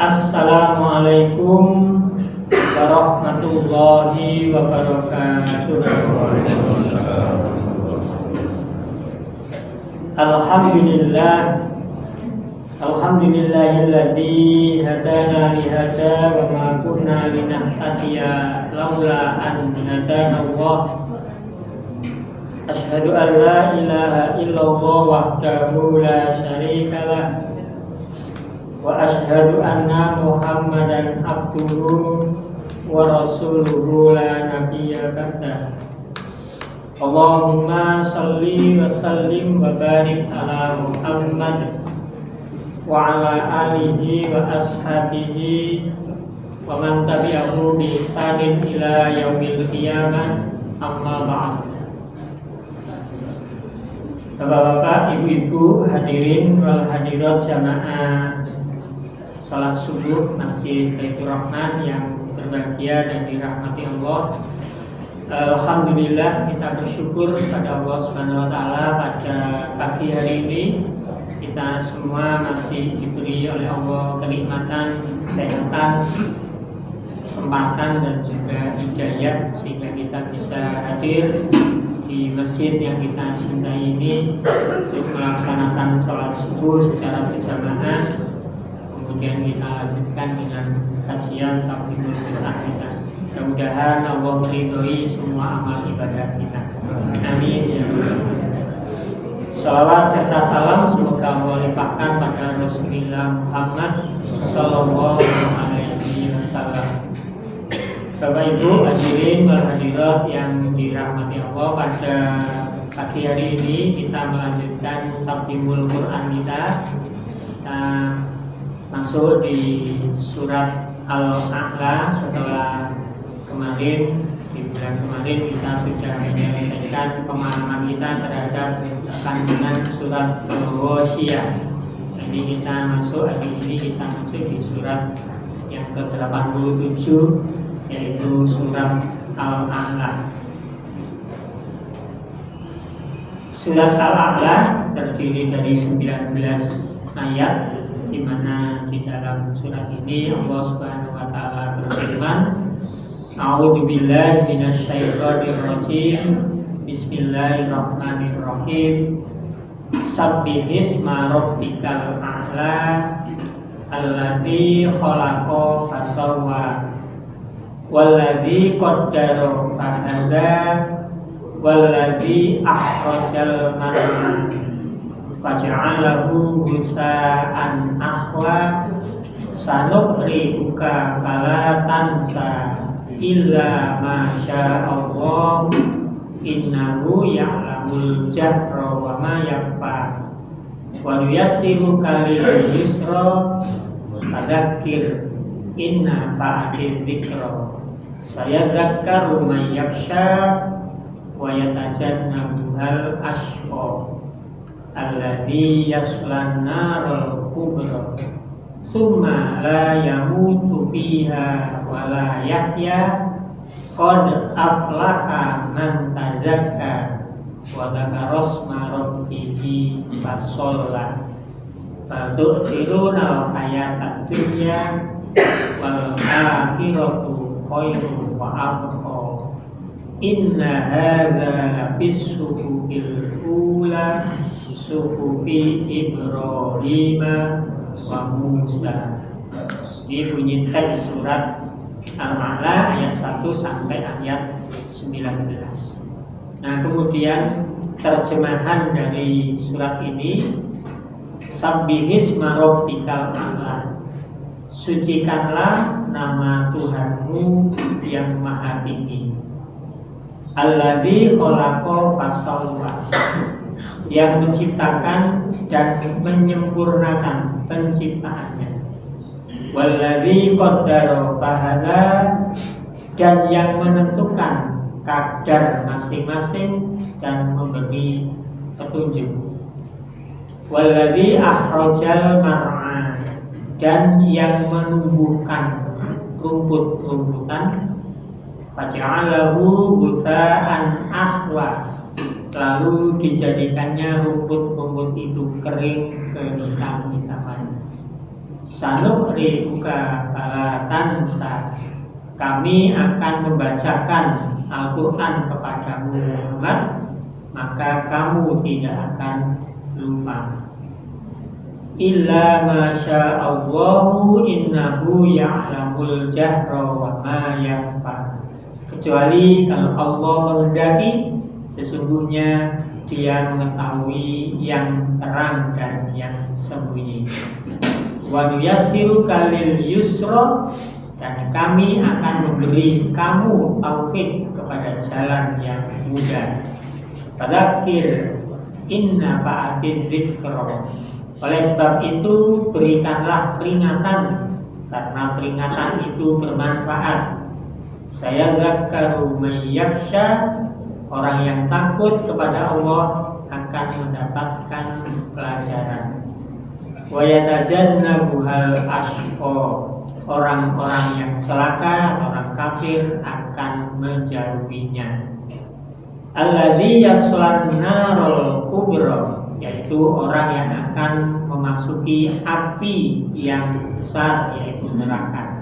Assalamualaikum warahmatullahi wabarakatuh. Alhamdulillahilladzi hadana li hada wa ma kunna linahtadiya laula an hadana Allah. Asyhadu an la ilaha illallah wahdahu la syarika lah wa asyhadu anna Muhammadan abduhu wa rasuluhu la nabiyya ba'dah. Allahumma salli wa sallim wa barik ala Muhammad wa ala alihi wa ashabihi wa man tabi'ahu bi ihsanin ila yaumil qiyamah, amma ba'd. Bapak-bapak, ibu-ibu, hadirin wal hadirat jamaah salat subuh Masjid Baitur Rahman yang berbahagia dan dirahmati Allah. Alhamdulillah, kita bersyukur kepada Allah Subhanahu wa taala pada pagi hari ini kita semua masih diberi oleh Allah kenikmatan, kesehatan, kesempatan dan juga hidayah sehingga kita bisa hadir di masjid yang kita cintai ini untuk melaksanakan sholat subuh secara berjamaah. Kemudian kita lanjutkan dengan kajian Tafsirul Quran kita. Mudah-mudahan Allah meridhoi semua amal ibadah kita. Amin ya rabbal alamin. Salawat serta salam semoga Allah limpahkan pada Rasulullah Muhammad sallallahu alaihi wasallam. Bapak Ibu hadirin wal hadirat yang dirahmati Allah, pada pagi hari ini kita melanjutkan Tafsirul Quran kita. Kita masuk di surat Al-A'la setelah kemarin, di bulan kemarin kita sudah menyelesaikan pemahaman kita terhadap kandungan surat Al-Ghasyiyah. Jadi kita masuk, hari ini kita masuk di surat yang ke-87, yaitu surat Al-A'la. Surat Al-A'la terdiri dari 19 ayat, di mana di dalam surat ini Allah Subhanahu wa taala berfirman, A'udzubillahi minasyaitonir rajim. Bismillahirrahmanirrahim. Sabbihisma rabbikal a'la alladzi khalaqa fasawwa walladzi qaddara fahada walladzi akhrajal mar'a faj'alahu ghusaan ahwa sanuqri'uka fala tansa illa ma sya'allah innahu ya'lamul jahra wa ma yakhfa wa nuyassiruka lil yusra fadzakir inna ba'di dzikra sayadzakkaru man yakhsha wa yatajannabuhal ashqa alladzi yaslan naral kubra summa la yamutu fiha wa la yahya qad aflaha man tazakka wa dzakara asma rabbihi fasalla bal tu'thiruna al-hayatad dunya wal akhiratu khairun wa abqa inna hadza lafis suhubil ula suhufi Ibrahim wa Musa. Ini bunyi teks surat Al-A'la ayat 1 sampai ayat 19. Nah, kemudian terjemahan dari surat ini, Sabbihisma rabbikal a'la. Sucikanlah nama Tuhanmu yang maha tinggi. Alladzi khalaqa fasawwa, yang menciptakan dan menyempurnakan penciptaannya. Walladzi qaddara fahada, dan yang menentukan kadar masing-masing dan memberi petunjuk. Walladzi akhrajal mar'a, dan yang menumbuhkan rumput-rumputan. Faja'alahu ghusaan ahwa, lalu dijadikannya rumput-rumput itu kering kehitam-hitaman. Sanuqri'uka fala tansa, kami akan membacakan Al-Quran kepadamu Muhammad, maka kamu tidak akan lupa. Illa masya Allahu innahu ya'lamul jahra wa ma yakhfa, kecuali kalau Allah menghendaki, sesungguhnya Dia mengetahui yang terang dan yang sembunyi. Wa nuyassiruka lil yusra, dan kami akan memberi kamu taufik kepada jalan yang mudah. Fadzakir inna ba'did dzikra, oleh sebab itu berikanlah peringatan, karena peringatan itu bermanfaat. Saya dzakkaru may yakhsha, orang yang takut kepada Allah akan mendapatkan pelajaran. Wa yatajannabuhal ashqa, orang-orang yang celaka, orang kafir akan menjauhinya. Alladzi yaslan narul kubra, yaitu orang yang akan memasuki api yang besar, yaitu neraka.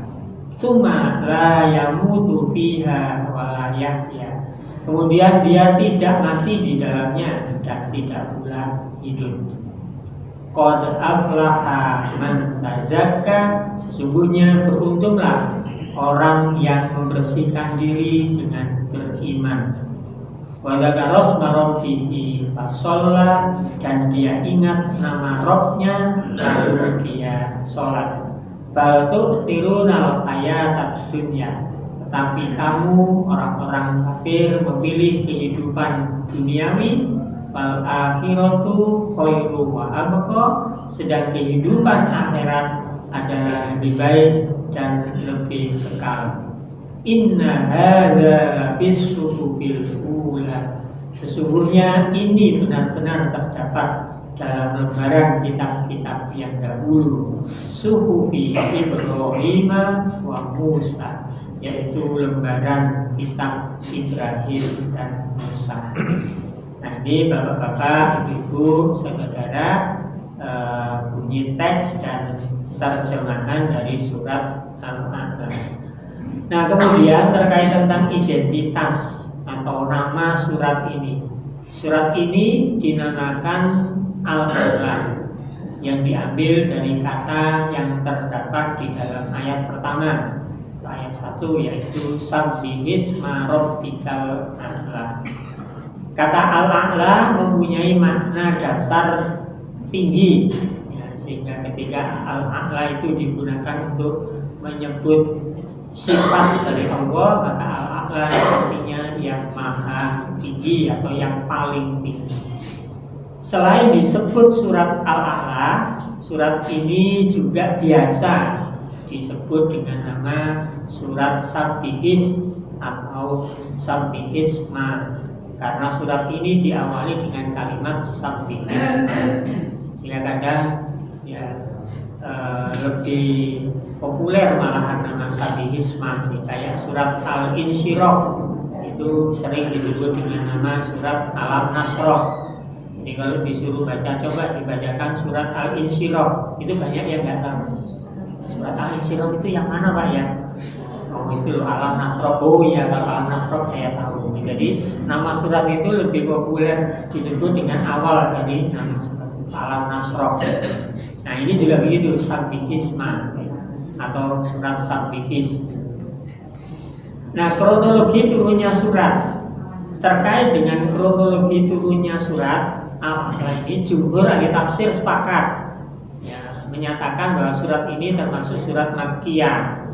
Tsumma la yamutu fiha wa la yahya, kemudian dia tidak mati di dalamnya dan tidak pula hidup. Qad aflaha man tazakka, sesungguhnya beruntunglah orang yang membersihkan diri dengan beriman. Wa dzakara asma rabbihi fasalla, dan dia ingat nama Rabbnya lalu dia sholat. Bal tu'thiruna al-hayatad dunya, tetapi kamu orang-orang kafir memilih kehidupan duniawi. Wal akhiratu khairu wa abqa, sedang kehidupan akhirat adalah lebih baik dan lebih kekal. Inna hadza fis suhubil ula, sesungguhnya ini benar-benar terdapat dalam lembaran kitab-kitab yang dahulu. Suhufi Ibrahim wa Musa, yaitu lembaran kitab Ibrahim dan Musa. Nah, ini bapak-bapak, ibu-ibu, saudara, bunyi teks dan terjemahan dari surat Al-A'la. Nah, kemudian terkait tentang identitas atau nama surat ini. Surat ini dinamakan Al-A'la, yang diambil dari kata yang terdapat di dalam ayat pertama, ayat 1, yaitu Sabbihisma rabbikal a'la. Kata Al-A'la mempunyai makna dasar tinggi, ya, sehingga ketika Al-A'la itu digunakan untuk menyebut sifat dari Allah, maka Al-A'la artinya yang maha tinggi atau yang paling tinggi. Selain disebut surat Al-A'la, surat ini juga biasa disebut dengan nama surat Sabbihis atau Sabbihisma, karena surat ini diawali dengan kalimat Sabbihis, sehingga kadang ya lebih populer malahan nama Sabbihisma. Kayak surat Al-Insyirah itu sering disebut dengan nama surat Alam Nasroh. Jadi kalau disuruh baca, coba dibacakan surat Al-Insyirah, itu banyak yang nggak tahu. Surat Al-Insyirah itu yang mana Pak ya? Oh itu loh, Alam Nasroh. Oh iya, kalau Alam Nasroh saya tahu. Jadi nama surat itu lebih populer disebut dengan awal dari nama surat Alam Nasroh. Nah ini juga begitu, Sabbihisma atau surat Sabbihis. Nah, kronologi turunnya surat, terkait dengan kronologi turunnya surat Al-A'la ini, jumhur ahli tafsir sepakat ya, menyatakan bahwa surat ini termasuk surat Makkiyah,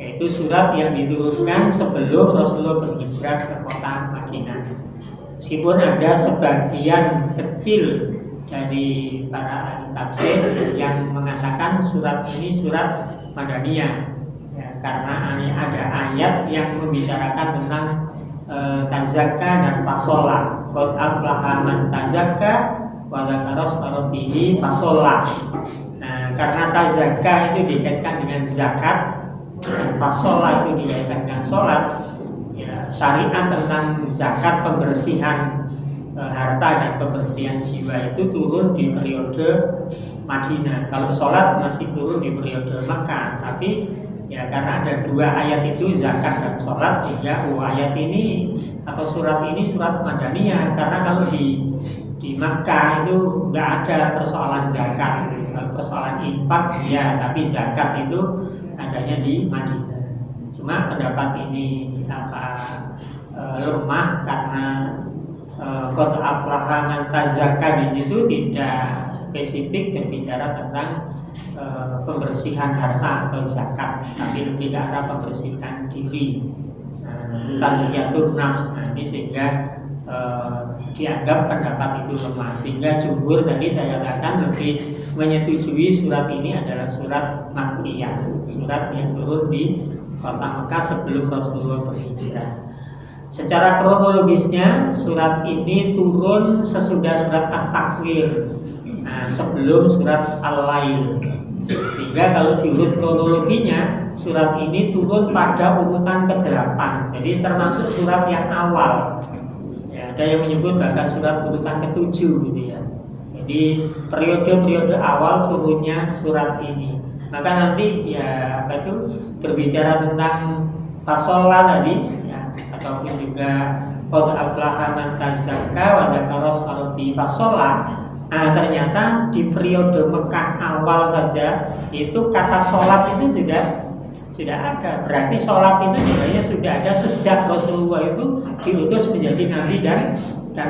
yaitu surat yang diturunkan sebelum Rasulullah berhijrah ke kota Madinah. Meskipun ada sebagian kecil dari para ahli tafsir yang mengatakan surat ini surat Madaniyah ya, karena ada ayat yang membicarakan tentang tazakka dan fasola. Qad aflaha man tazakka wa dzakara isma rabbih fasola. Nah, karena tazakka itu dikaitkan dengan zakat, dan fasola itu dikaitkan dengan sholat ya, syariat tentang zakat, pembersihan harta dan pembersihan jiwa itu turun di periode Madinah. Kalau sholat masih turun di periode Makkah, tapi ya karena ada dua ayat itu zakat dan sholat, sehingga ayat ini atau surat ini surat Madaniyah. Karena kalau di Makkah itu nggak ada persoalan zakat. Kalau persoalan infak ya, tapi zakat itu adanya di Madinah. Cuma pendapat ini lemah karena qad aflaha man tazakka di situ tidak spesifik berbicara tentang pembersihan harta atau zakat, tapi lebih ke arah pembersihan diri, tazkiyatun nafs. Nah, ini sehingga dianggap pendapat itu lemah, sehingga jumhur tadi saya katakan lebih menyetujui surat ini adalah surat Makkiyah, surat yang turun di kota Mekah sebelum Rasulullah berhijrah. Secara kronologisnya surat ini turun sesudah surat At-Takwir, sebelum surat Al-Lail. Sehingga kalau diurut kronologinya, surat ini turun pada urutan ke-8. Jadi termasuk surat yang awal. Ya, ada yang menyebut bahkan surat urutan ke-7 gitu ya. Jadi periode-periode awal turunnya surat ini. Maka nanti ya berbicara tentang fasolah tadi ya, ataupun juga qad aflaha man tazakka wa dzakara ismallahi fasolah. Nah, ternyata di periode Mekah awal saja itu kata sholat itu sudah ada. Berarti sholat itu sebenarnya sudah ada sejak Rasulullah itu diutus menjadi nabi dan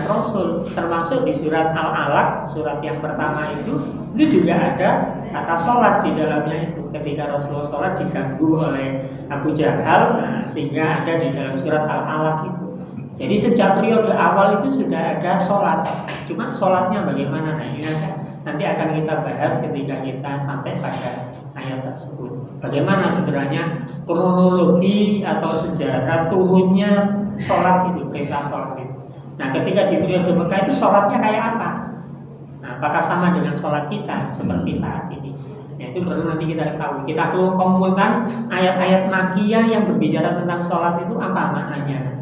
rasul. Termasuk di surat Al-Alaq, surat yang pertama itu juga ada kata sholat di dalamnya itu. Ketika Rasulullah sholat diganggu oleh Abu Jahal, sehingga ada di dalam surat Al-Alaq itu. Jadi sejak periode awal itu sudah ada sholat. Cuma sholatnya bagaimana? Nah, ini nanti akan kita bahas ketika kita sampai pada ayat tersebut. Bagaimana sebenarnya kronologi atau sejarah turunnya sholat itu, perintah sholat itu. Nah, ketika di periode Mekah itu sholatnya kayak apa? Nah, apakah sama dengan sholat kita seperti saat ini? Nah, itu perlu nanti kita tahu. Kita perlu kumpulkan ayat-ayat Makkiyah yang berbicara tentang sholat itu apa maknanya.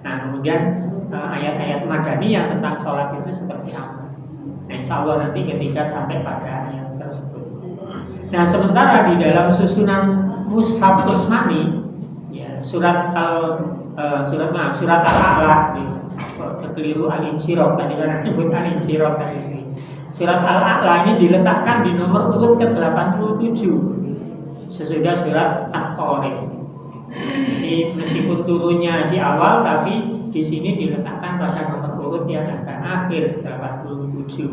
Nah, kemudian ayat-ayat Madaniyah tentang sholat itu seperti apa. Nah, insya Allah nanti ketika sampai pada ayat tersebut. Nah, sementara di dalam susunan Mushaf Utsmani, ya, surat Al-A'la, keliru Al-Insyirah tadi kan disebut Al-Insyirah tadi ini. Surat Al-A'la ini diletakkan di nomor urut ke-87 sesudah surat At-Tariq. Jadi meskipun turunnya di awal, tapi di sini diletakkan pada nomor urut yang agak akhir 87.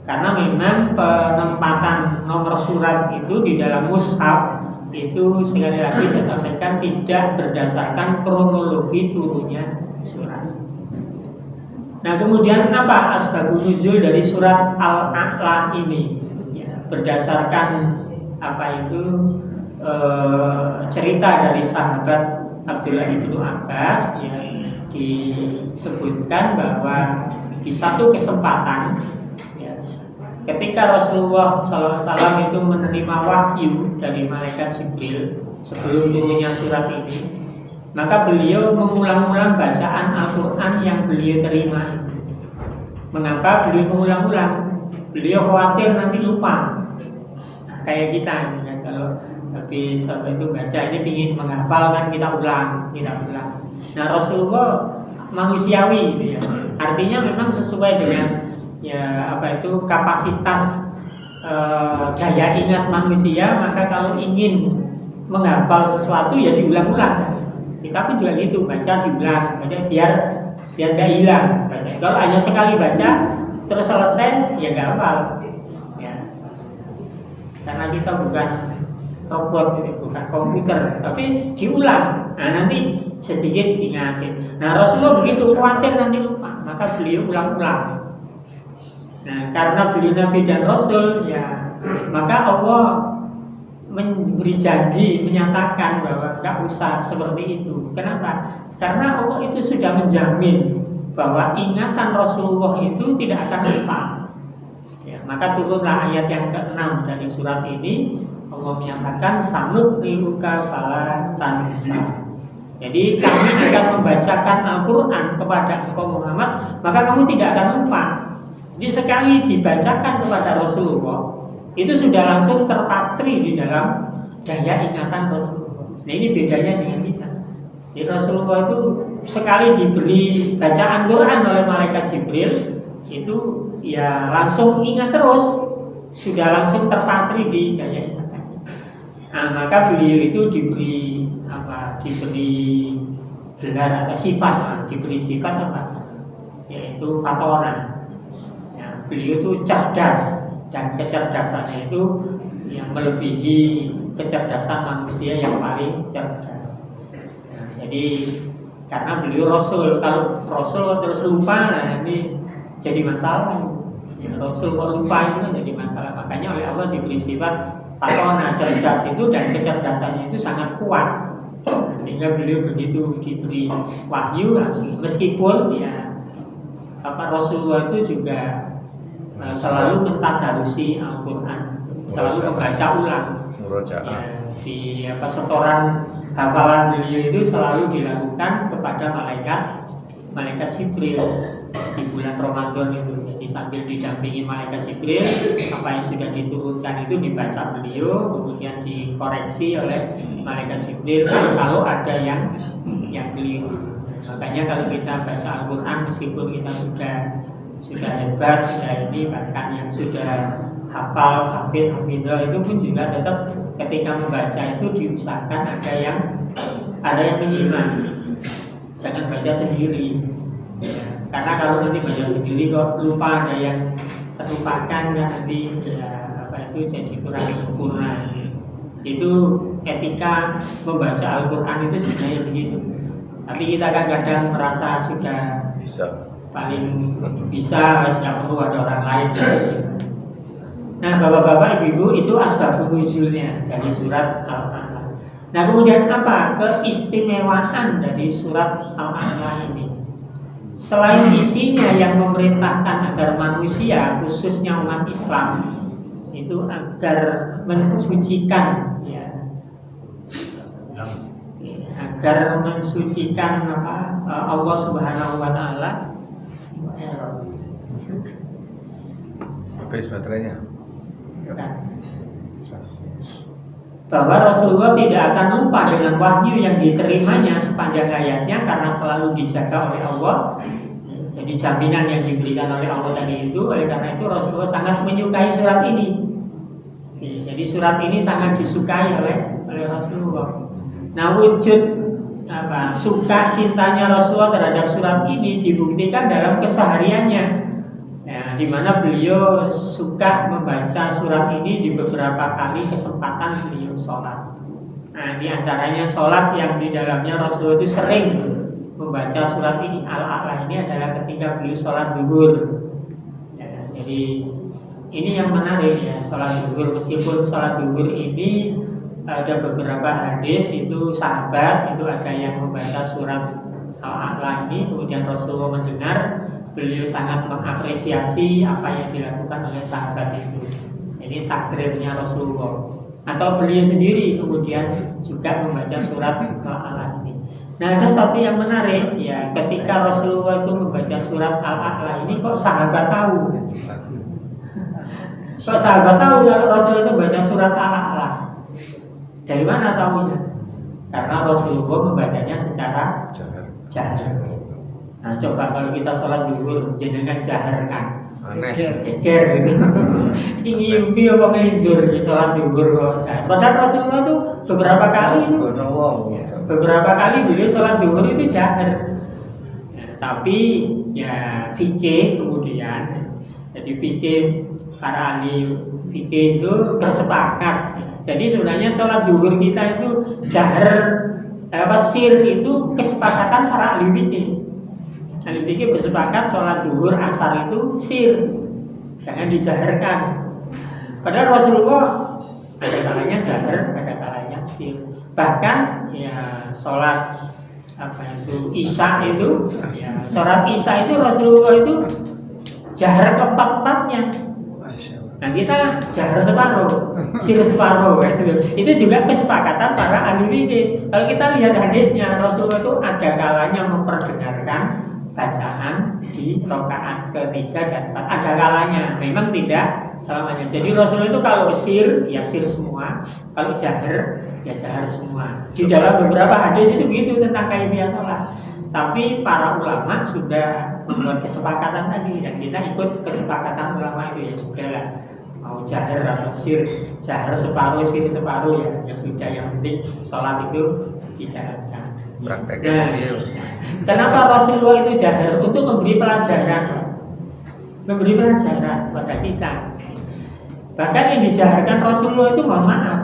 Karena memang penempatan nomor surat itu di dalam mushaf itu sekali lagi saya sampaikan tidak berdasarkan kronologi turunnya surat. Nah, kemudian apa asbabun nuzul dari surat Al-A'la ini? Ya, berdasarkan apa itu cerita dari sahabat Abdullah ibnu Abbas yang disebutkan bahwa di satu kesempatan ya, ketika Rasulullah SAW itu menerima wahyu dari malaikat Jibril sebelum turunnya surat ini, maka beliau mengulang-ulang bacaan Al-Quran yang beliau terima. Mengapa beliau mengulang-ulang? Beliau khawatir nanti lupa. Nah, kayak kita ini kan, kalau habis sampai itu baca ini ingin menghafal kan kita ulang. Nah, Rasulullah manusiawi gitu ya. Artinya memang sesuai dengan ya apa itu kapasitas daya ingat manusia, maka kalau ingin menghafal sesuatu ya diulang-ulang kan. Kita pun juga gitu, baca diulang, biar nggak hilang. Kalau hanya sekali baca terus selesai ya nggak hafal. Ya. Karena kita bukan robot, bukan komputer, tapi diulang. Nah, nanti sedikit ingatin. Nah, Rasulullah begitu khawatir nanti lupa, maka beliau ulang-ulang. Nah, karena beliau Nabi dan Rasul, ya maka Allah memberi janji, menyatakan bahwa nggak usah seperti itu. Kenapa? Karena Allah itu sudah menjamin bahwa ingatan Rasulullah itu tidak akan lupa. Ya, maka turunlah ayat yang ke-6 dari surat ini. Allah menyatakan sanuqri'uka fala tansa. Jadi kami akan membacakan Al-Quran kepada engkau Muhammad, maka kamu tidak akan lupa. Jadi sekali dibacakan kepada Rasulullah, itu sudah langsung terpatri di dalam daya ingatan Rasulullah. Nah ini bedanya dengan kita. Jadi Rasulullah itu sekali diberi bacaan Quran oleh malaikat Jibril itu ya langsung ingat terus, sudah langsung terpatri di daya ingatan. Nah, maka beliau itu diberi diberi gelar atau sifat, diberi sifat apa? Yaitu fatona. Ya, beliau itu cerdas dan kecerdasannya itu yang melebihi kecerdasan manusia yang paling cerdas. Nah, jadi karena beliau Rasul, kalau Rasul terus lupa, nah nanti jadi masalah. Ya, Rasul kok lupa itu kan jadi masalah. Makanya oleh Allah diberi sifat fatona, cerdas itu, dan kecerdasannya itu sangat kuat. Sehingga beliau begitu diberi wahyu langsung, meskipun ya Rasulullah itu juga selalu mentadarusi Al-Quran, selalu membaca ulang. Ya, di setoran hafalan beliau itu selalu dilakukan kepada malaikat Jibril di bulan Ramadan itu. Jadi sambil didampingi malaikat Jibril, apa yang sudah diturunkan itu dibaca beliau, kemudian dikoreksi oleh malaikat Jibril kalau ada yang keliru. Makanya kalau kita baca Al-Quran, meskipun kita sudah hebat, sudah ini, bahkan yang sudah hafal, hafidah itu pun juga tetap ketika membaca itu diusahakan ada yang menyimak. Jangan baca sendiri. Ya, karena kalau nanti baca sendiri kok lupa, ada yang terlupakan, nanti itu jadi kurang sempurna. Itu etika membaca Al-Quran itu sebenarnya begitu. Tapi kita kadang-kadang merasa sudah paling bisa, nggak perlu ada orang lain. Nah, bapak-bapak, ibu-ibu, itu asbabun nuzulnya dari surat Al-A'la. Nah, kemudian apa keistimewaan dari surat Al-A'la ini? Selain isinya yang memerintahkan agar manusia, khususnya umat Islam, itu agar mensucikan, agar mensucikan Allah Subhanahu wa Ta'ala. Habis baterainya. Bahwa Rasulullah tidak akan lupa dengan wahyu yang diterimanya sepanjang hayatnya karena selalu dijaga oleh Allah. Jadi jaminan yang diberikan oleh Allah tadi itu, oleh karena itu Rasulullah sangat menyukai surat ini. Jadi surat ini sangat disukai oleh Rasulullah. Nah, wujud suka cintanya Rasulullah terhadap surat ini dibuktikan dalam kesehariannya. Ya, di mana beliau suka membaca surat ini di beberapa kali kesempatan beliau sholat. Nah, di antaranya sholat yang di dalamnya Rasulullah itu sering membaca surat ini, Al-A'la ini, adalah ketika beliau sholat zuhur. Ya, jadi ini yang menarik ya, sholat zuhur. Meskipun sholat zuhur ini ada beberapa hadis itu sahabat itu ada yang membaca surat Al-A'la ini, kemudian Rasulullah mendengar, beliau sangat mengapresiasi apa yang dilakukan oleh sahabat itu. Ini takdirnya Rasulullah. Atau beliau sendiri kemudian juga membaca surat Al-A'la ini. Nah, ada satu yang menarik ya, ketika Rasulullah itu membaca surat Al-A'la ini, kok sahabat tahu? Kok sahabat tahu kalau Rasulullah itu membaca surat Al-A'la? Dari mana tahunya? Karena Rasulullah membacanya secara jahar. Nah, coba kalau kita sholat zuhur jenengan jaharkan, geger gitu. Ini mimpi apa ngelindur di sholat zuhur kok jahar. Padahal Rasulullah itu beberapa kali beliau sholat zuhur itu jahar. Ya, tapi ya fikih kemudian, jadi fikih para ahli fikih itu bersepakat. Jadi sebenarnya sholat zuhur kita itu jahar sir itu kesepakatan para ahli fikih. Ahli fikih bersepakat sholat zuhur asar itu sir, jangan dijaharkan. Padahal Rasulullah ada kalanya jahar, ada kalanya sir. Bahkan ya sholat isya itu, ya sholat isya itu Rasulullah itu jahar keempat-empatnya. Nah, kita jahar separuh, sir separuh. Itu juga kesepakatan para ahli fikih. Kalau kita lihat hadisnya, Rasulullah itu ada kalanya memperdengarkan, bacaan di rakaat ketiga dan empat. Ada kalanya, memang tidak selamanya. Jadi Rasulullah itu kalau sir, ya sir semua. Kalau jahar, ya jahar semua. Di dalam beberapa hadis itu begitu tentang kaifiah sholat. Tapi para ulama sudah membuat kesepakatan tadi, dan kita ikut kesepakatan ulama itu, ya sudah lah. Mau jahar atau sir, jahar separuh, sir separuh, ya sudah. Yang penting sholat itu dijalankan. Nah, kenapa Rasulullah itu jahar? Untuk memberi pelajaran, memberi pelajaran pada kita. Bahkan yang dijaharkan Rasulullah itu, mohon maaf,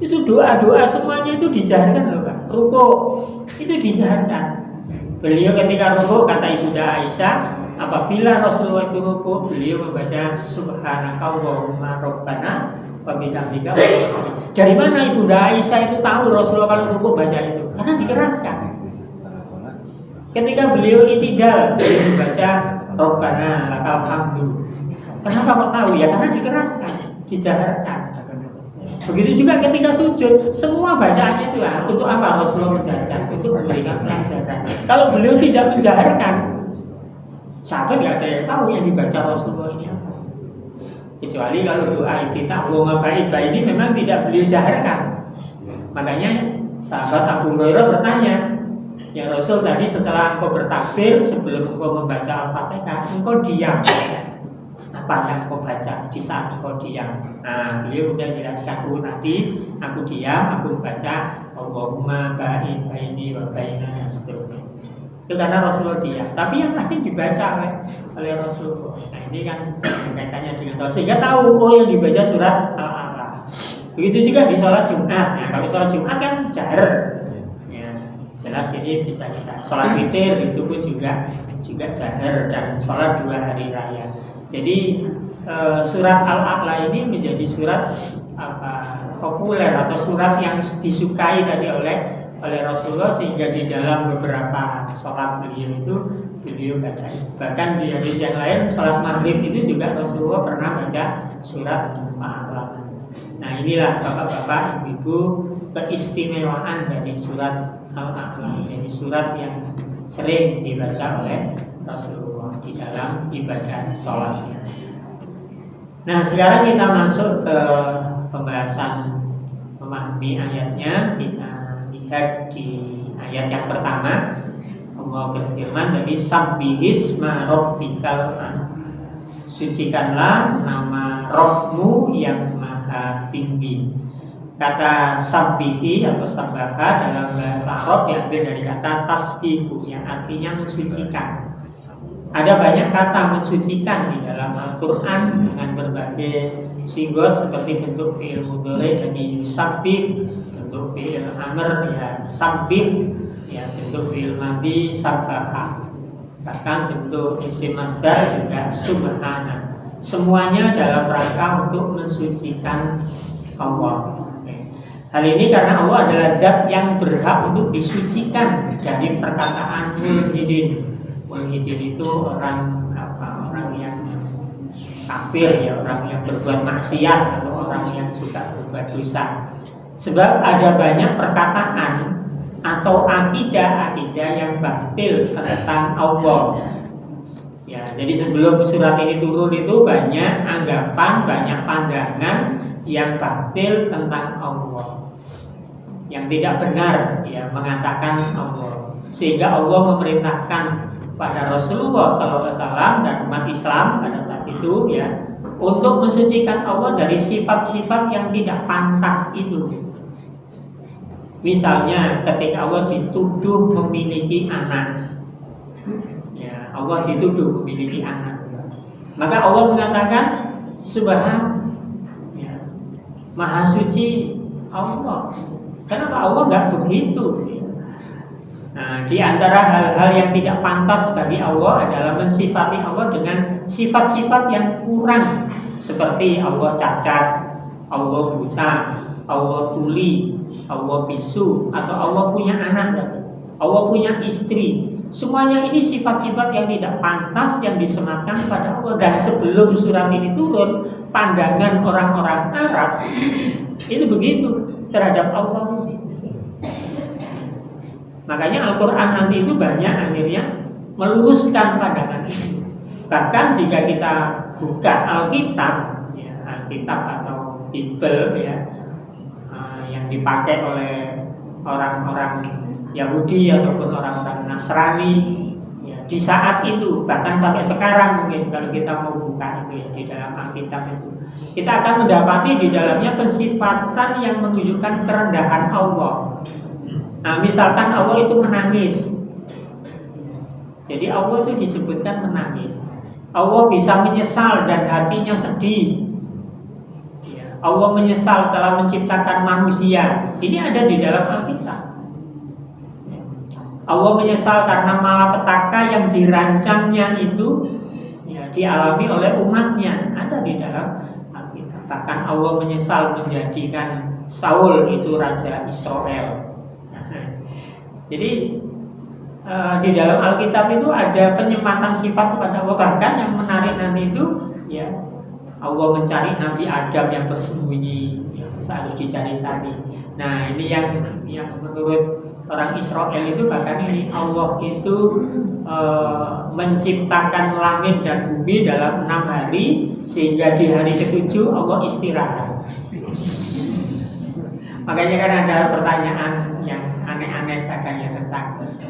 itu doa-doa semuanya itu dijaharkan loh Pak. Ruku itu dijaharkan. Beliau ketika ruku, kata Ibunda Aisyah, apabila Rasulullah itu ruku, beliau membaca Subhanakallahumma rabbana wa bihamdika. Dari mana Ibunda Aisyah itu tahu Rasulullah kalau ruku baca itu? Karena dikeraskan. Ketika beliau itidal, beliau membaca Rabbana lakal hamdu. Kenapa kok tahu? Ya karena dikeraskan, dijaharkan. Begitu juga ketika sujud, semua bacaannya itu lah. Untuk apa Rasulullah menjaharkan? Untuk memberikan pelajaran. Kalau beliau tidak menjaharkan, sahabat nggak ada yang tahu yang dibaca Rasulullah ini apa. Kecuali kalau doa kita Allahumma baik ini memang tidak beliau jaharkan. Makanya sahabat Abu Hurairah bertanya, ya Rasul, tadi setelah engkau bertakbir, sebelum engkau membaca Al-Fatihah, engkau diam. Apa yang kau baca di saat engkau diam? Nah, beliau sudah jelaskan, tadi aku diam, aku membaca Allahumma ba'id baini wa baina dan seterusnya. Itu karena Rasulullah diam. Tapi yang lain dibaca oleh Rasulullah. Nah, ini kan kaitannya dengan sholat. Sehingga tahu, yang dibaca surat Al-A'la. Begitu juga di sholat Jumat. Nah, kalau sholat Jumat kan jahar. Ya, jelas ini bisa kita. Sholat witir itu pun juga jahar, dan sholat 2 hari raya. Jadi surat Al-A'la ini menjadi surat populer atau surat yang disukai tadi oleh Rasulullah, sehingga di dalam beberapa sholat beliau itu beliau baca. Bahkan di hadis yang lain sholat maghrib itu juga Rasulullah pernah baca surat Al-A'la. Nah, inilah bapak-bapak, ibu-ibu, keistimewaan dari surat Al-A'la. Jadi surat yang sering dibaca oleh Rasulullah di dalam ibadah sholatnya. Nah, sekarang kita masuk ke pembahasan memahami ayatnya. Kita lihat di ayat yang pertama, Allah berfirman dari Sabbihisma rabbikal a'la. Sucikanlah nama Rabbmu yang maha tinggi. Kata sabbihi atau sabbaha dalam bahasa Arab diambil dari kata tasbihu yang artinya mensucikan. Ada banyak kata mensucikan di dalam Al-Quran dengan berbagai sigot, seperti bentuk fi'il mudhari dari yusabbih, bentuk fi'il amr ya sabbih, ya bentuk fi'il madhi sabbaha, bahkan bentuk isim masdar juga subhana. Semuanya dalam rangka untuk mensucikan Allah. Hal ini karena Allah adalah zat yang berhak untuk disucikan dari perkataan mulhidin. Mulhidin itu orang yang kafir, ya, orang yang berbuat maksiat atau orang yang suka berbuat dosa. Sebab ada banyak perkataan atau akidah yang batil tentang Allah. Ya, jadi sebelum surat ini turun itu banyak anggapan, banyak pandangan yang batil tentang Allah, yang tidak benar, ya, mengatakan Allah. Sehingga Allah memerintahkan pada Rasulullah SAW dan umat Islam pada saat itu, ya, untuk mensucikan Allah dari sifat-sifat yang tidak pantas itu. Misalnya ketika Allah dituduh memiliki anak, ya, Allah dituduh memiliki anak, maka Allah mengatakan Subhan, ya, Maha Suci Allah. Kenapa Allah nggak begitu? Nah, di antara hal-hal yang tidak pantas bagi Allah adalah mensifati Allah dengan sifat-sifat yang kurang, seperti Allah cacat, Allah buta, Allah tuli, Allah bisu, atau Allah punya anak, Allah punya istri. Semuanya ini sifat-sifat yang tidak pantas yang disematkan kepada Allah. Dan sebelum surat ini turun, pandangan orang-orang Arab itu begitu terhadap Allah. Makanya Al-Quran nanti itu banyak akhirnya meluruskan pandangan itu. Bahkan jika kita buka Alkitab, ya, Alkitab atau Bible ya, yang dipakai oleh orang-orang Yahudi ataupun orang-orang Nasrani, ya, di saat itu bahkan sampai sekarang mungkin kalau kita mau buka itu ya di dalam Alkitab itu, kita akan mendapati di dalamnya pensifatan yang menunjukkan kerendahan Allah. Nah, misalkan Allah itu menangis. Jadi Allah itu disebutkan menangis. Allah bisa menyesal dan hatinya sedih. Ya, Allah menyesal telah menciptakan manusia. Ini ada di dalam Alkitab. Ya. Allah menyesal karena malapetaka yang dirancangnya itu ya, dialami oleh umatnya. Ada di dalam Alkitab. Bahkan Allah menyesal menjadikan Saul itu raja Israel. Jadi di dalam Alkitab itu ada penyematan sifat kepada Allah. Bahkan yang menarik nanti itu ya, Allah mencari Nabi Adam yang bersembunyi, harus dicari-cari. Nah, ini yang menurut orang Israel itu, bahkan ini Allah itu menciptakan langit dan bumi dalam 6 hari, sehingga di hari ke-7 Allah istirahat. Makanya kan ada pertanyaan yang aneh-aneh katanya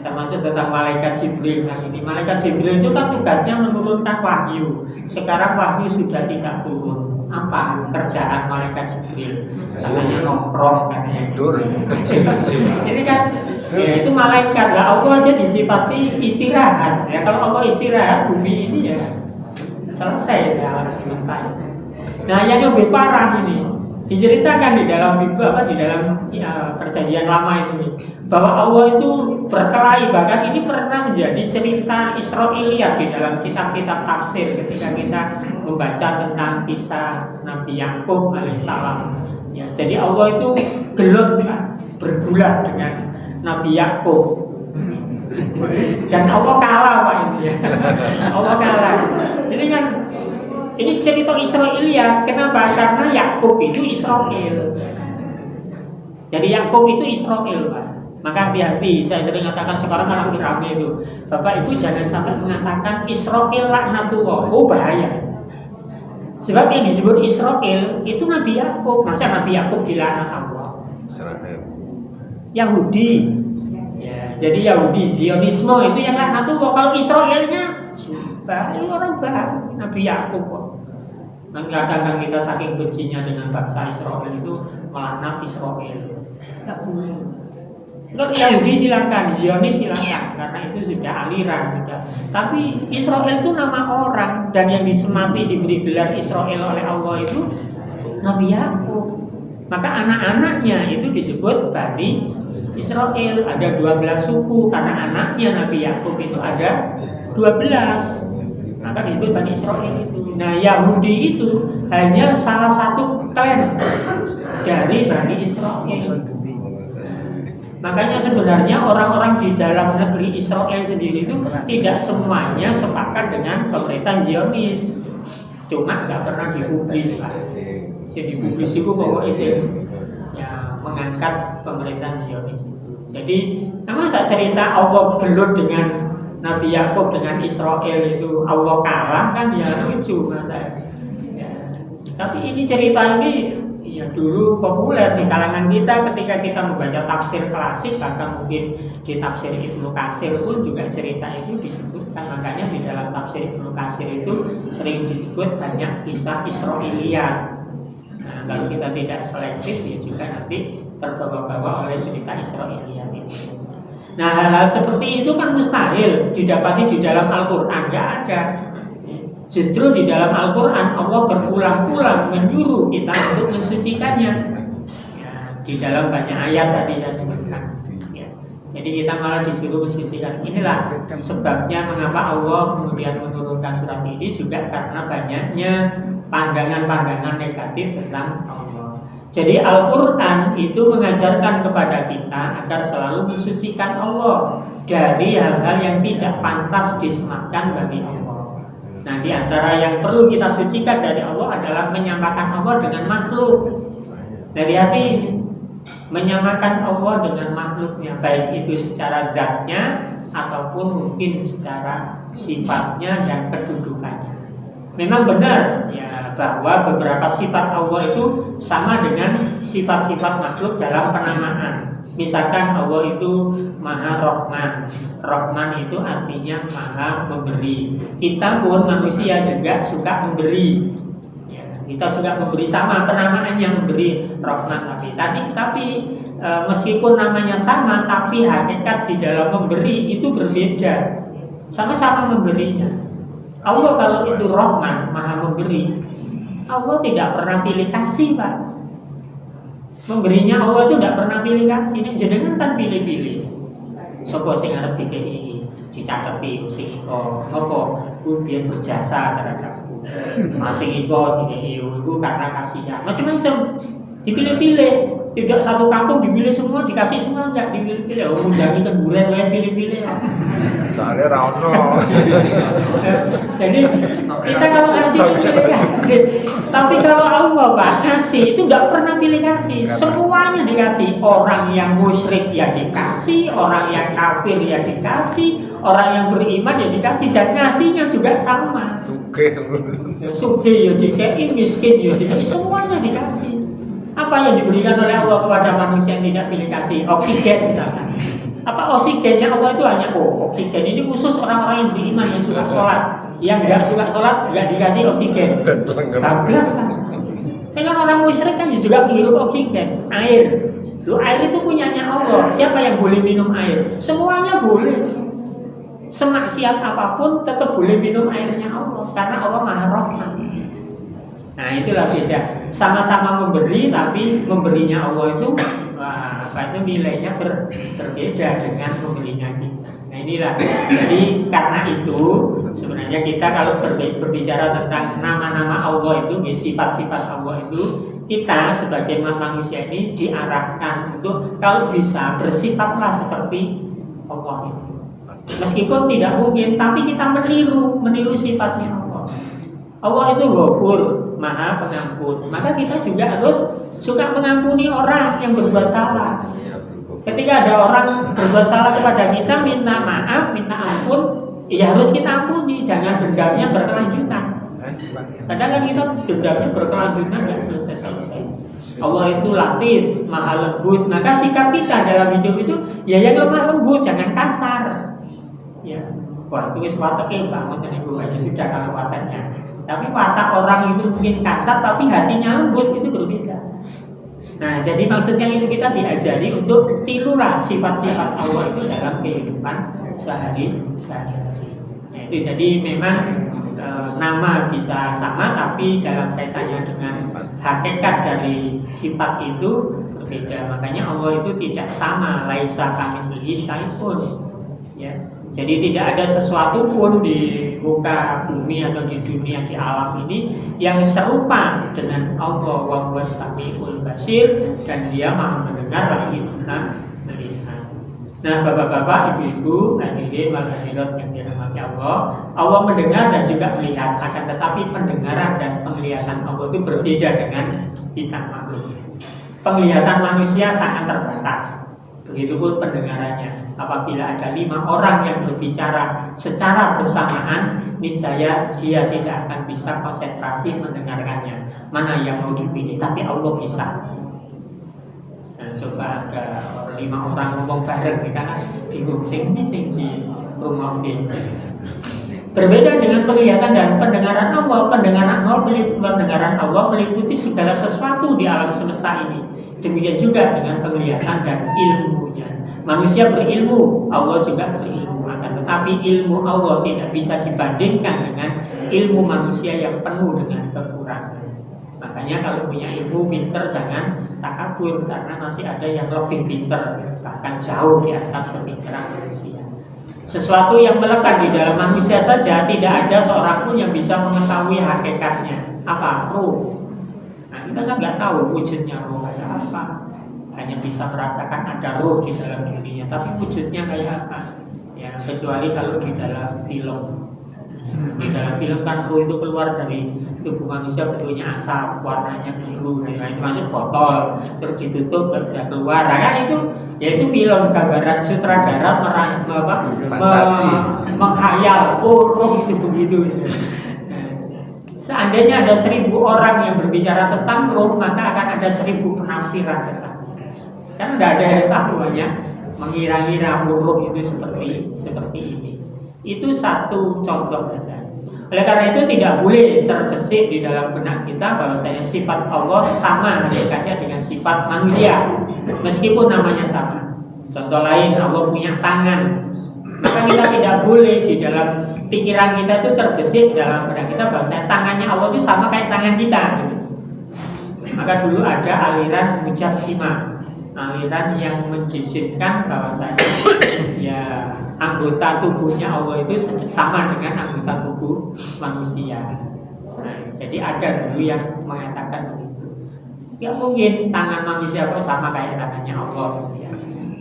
termasuk tentang malaikat Jibril. Nah, ini malaikat Jibril itu kan tugasnya menurunkan wahyu. Sekarang wahyu sudah tidak turun. Apa kerjaan malaikat Jibril? Katanya nongkrong, katanya tidur. Ini kan ya, itu malaikat lah. Allah aja disifati istirahat. Ya, kalau Allah istirahat, bumi ini ya selesai ya, harus selesai. Nah, yang lebih parah ini diceritakan di dalam Bible, di dalam ya, perjanjian lama ini, bahwa Allah itu berkelahi. Bahkan ini pernah menjadi cerita Israiliyat di dalam kitab-kitab tafsir ketika kita membaca tentang kisah Nabi Yakub alaihissalam. Ya, jadi Allah itu gelut bergulat dengan Nabi Yakub. Dan Allah kalah Pak ini ya. Allah kalah. Ini kan ini cerita Israiliyat. Kenapa? Karena Yakub itu Israel. Jadi Yakub itu Israel, Pak. Maka hati-hati. Saya sering katakan sekarang kan rame itu. Bapak Ibu jangan sampai mengatakan Israel laknatullah. Oh, bahaya. Sebab yang disebut Israel itu Nabi Yakub. Masa Nabi Yakub dilaknat Allah? Israel. Yahudi. Ya, jadi Yahudi Zionisme itu yang laknatullah. Kalau Israelnya sudah orang baik, Nabi Yakub kok. Dan kadang-kadang kita saking bencinya dengan bangsa Israel itu melaknat Israel. Tidak boleh. Kalau Yahudi silakan, Zionis silakan, karena itu sudah aliran sudah. Tapi Israel itu nama orang, dan yang disemati diberi gelar Israel oleh Allah itu Nabi Yakub. Maka anak-anaknya itu disebut Bani Israel. Ada 12 suku karena anaknya Nabi Yakub itu ada 12. Maka disebut Bani Israel itu. Nah, Yahudi itu hanya salah satu klan dari Bani Israel. Makanya sebenarnya orang-orang di dalam negeri Israel sendiri itu tidak semuanya sepakat dengan pemerintah Zionis. Cuma nggak pernah dipublis, Pak. Jadi publis itu bahwa ya mengangkat pemerintahan Zionis itu. Jadi memang saat cerita Allah gelut dengan Nabi Yakub dengan Israel itu Allah kalah kan ya lucu masa. Ya. Tapi ini cerita ini ya dulu populer di kalangan kita ketika kita membaca tafsir klasik, bahkan mungkin di tafsir Ibnu Katsir pun juga cerita itu disebutkan. Makanya di dalam tafsir Ibnu Katsir itu sering disebut banyak kisah Israiliyat. Nah, kalau kita tidak selektif ya juga nanti terbawa-bawa oleh cerita Israiliyat itu. Nah, hal-hal seperti itu kan mustahil didapati di dalam Al-Quran, nggak ada. Justru di dalam Al-Quran Allah berulang-ulang menyuruh kita untuk mensucikannya. Ya, di dalam banyak ayat tadi saya sebutkan. Ya. Jadi kita malah disuruh mensucikan. Inilah sebabnya mengapa Allah kemudian menurunkan surat ini, juga karena banyaknya pandangan-pandangan negatif tentang Allah. Jadi Al-Quran itu mengajarkan kepada kita agar selalu mensucikan Allah dari hal-hal yang tidak pantas disematkan bagi Allah. Nah, di antara yang perlu kita sucikan dari Allah adalah menyamakan Allah dengan makhluk. Dari hati ini, menyamakan Allah dengan makhluknya, baik itu secara zatnya ataupun mungkin secara sifatnya dan kedudukannya. Memang benar ya bahwa beberapa sifat Allah itu sama dengan sifat-sifat makhluk dalam penamaan. Misalkan Allah itu Maha Rahman. Rahman itu artinya Maha memberi. Kita pun manusia juga suka memberi. Ya, kita suka memberi, sama penamaan yang memberi Rahman tapi meskipun namanya sama, tapi hakikat di dalam memberi itu berbeda. Sama-sama memberinya. Allah kalau itu Rahman, Maha memberi, Allah tidak pernah pilih kasih, Pak. Memberinya Allah itu tidak pernah pilih kasih. Ini jenengan kan pilih-pilih. Sopo sing arep dikei dicateti sing iko ngopo biar berjasa terhadapku. Masing iko dikei iku karena kasihnya. Macam-macam dipilih-pilih. Tidak satu kampung dipilih semua, dikasih semua, enggak dipilih-pilih. Oh, undangi teguran wae pilih-pilih. Soalnya Rano. Jadi kita kalau kasih, tapi kalau Allah Pak ngasih itu nggak pernah pilih kasih, semuanya dikasih. Orang yang musyrik ya dikasih, orang yang kafir ya dikasih, orang yang beriman ya dikasih, dan ngasihnya juga sama. Sugih ya dikasih, miskin ya dikasih, semuanya dikasih. Apa yang diberikan oleh Allah kepada manusia yang tidak pilih kasih? Oksigen misalkan. Apa oksigennya Allah itu hanya oksigen ini khusus orang-orang yang beriman yang suka sholat. Yang nggak suka sholat nggak dikasih oksigen. Bablas kan? Dengan orang musyrik kan juga menghirup oksigen. Air. Loh, air itu punyanya Allah. Siapa yang boleh minum air? Semuanya boleh. Semaksiat apapun tetap boleh minum airnya Allah karena Allah Maha Rahman. Nah itulah beda. Sama-sama memberi, tapi memberinya Allah itu nilainya berbeda dengan memberinya kita. Nah inilah. Jadi karena itu sebenarnya kita kalau berbicara tentang nama-nama Allah itu, sifat-sifat Allah itu, kita sebagai manusia ini diarahkan untuk kalau bisa bersifatlah seperti Allah itu. Meskipun tidak mungkin, tapi kita meniru sifatnya Allah. Allah itu Ghafur, Maha Pengampun. Maka kita juga harus suka mengampuni orang yang berbuat salah. Ketika ada orang berbuat salah kepada kita, minta maaf, minta ampun, ya harus kita ampuni. Jangan dendamnya berkelanjutan. Kadang kan kita dendamnya berkelanjutan nggak selesai-selesai. Allah itu Latif, Maha Lembut. Maka sikap kita dalam hidup itu ya yang lemah lembut, jangan kasar. Ya, wah itu wataknya banget ini ya sudah kalau wataknya. Tapi watak orang itu mungkin kasar, tapi hatinya lembut, itu berbeda. Nah, jadi maksudnya itu kita diajari untuk tirulah sifat-sifat Allah itu dalam kehidupan sehari-hari. Nah, itu jadi memang nama bisa sama, tapi dalam kaitannya dengan hakikat dari sifat itu berbeda. Makanya Allah itu tidak sama, laisa kamitslihi syai'un. Ya. Jadi tidak ada sesuatu pun di muka bumi atau di dunia, di alam ini yang serupa dengan Allah, wa huwas samiul basir, dan dia Maha mendengar lagi Maha melihat. Nah, bapak-bapak, ibu-ibu, hadirin wal hadirat yang dirahmati Allah, Allah mendengar dan juga melihat, akan tetapi pendengaran dan penglihatan Allah itu berbeda dengan kita makhluk. Penglihatan manusia sangat terbatas. Begitupun pendengarannya. Apabila ada 5 orang yang berbicara secara bersamaan, niscaya dia tidak akan bisa konsentrasi mendengarkannya. Mana yang mau dipilih? Tapi Allah bisa. Nah, coba ada 5 orang ngomong bareng, kita kan bingung sing di rumah ini. Berbeda dengan penglihatan dan pendengaran Allah. Pendengaran Allah meliputi segala sesuatu di alam semesta ini. Demikian juga dengan penglihatan dan ilmunya. Manusia berilmu, Allah juga berilmu. Akan tetapi ilmu Allah tidak bisa dibandingkan dengan ilmu manusia yang penuh dengan kekurangan. Makanya kalau punya ilmu pinter jangan takabur, karena masih ada yang lebih pinter, bahkan jauh di atas kepintaran manusia. Sesuatu yang melekat di dalam manusia saja tidak ada seorang pun yang bisa mengetahui hakikatnya. Apa? Ruh. Nah, kita kan nggak tahu wujudnya ruh kayak apa. Hanya bisa merasakan ada roh di dalam dirinya, tapi wujudnya kayak apa? Ya, kecuali kalau di dalam film. Di dalam film kan roh itu keluar dari tubuh manusia bentuknya asap, warnanya biru, nah, itu masuk botol, terus ditutup nggak bisa keluar. Nah, kan itu, yaitu film gambaran sutradara menghayal, roh itu begitu. Seandainya ada 1000 orang yang berbicara tentang roh, maka akan ada 1000 penafsiran tentang. Kan tidak ada yang tahu hanya mengira-ngira roh itu seperti ini. Itu satu contoh saja. Oleh karena itu tidak boleh terbesit di dalam benak kita bahwasanya sifat Allah sama hakikatnya dengan sifat manusia, meskipun namanya sama. Contoh lain, Allah punya tangan, maka kita tidak boleh di dalam pikiran kita itu terbesit dalam benak kita bahwasanya tangannya Allah itu sama kayak tangan kita. Maka dulu ada aliran Mujassimah, aliran yang menjisimkan bahwasanya ya anggota tubuhnya Allah itu sama dengan anggota tubuh manusia. Nah, jadi ada dulu yang mengatakan begitu. Ya mungkin tangan manusia kok sama kayak tangannya Allah. Ya.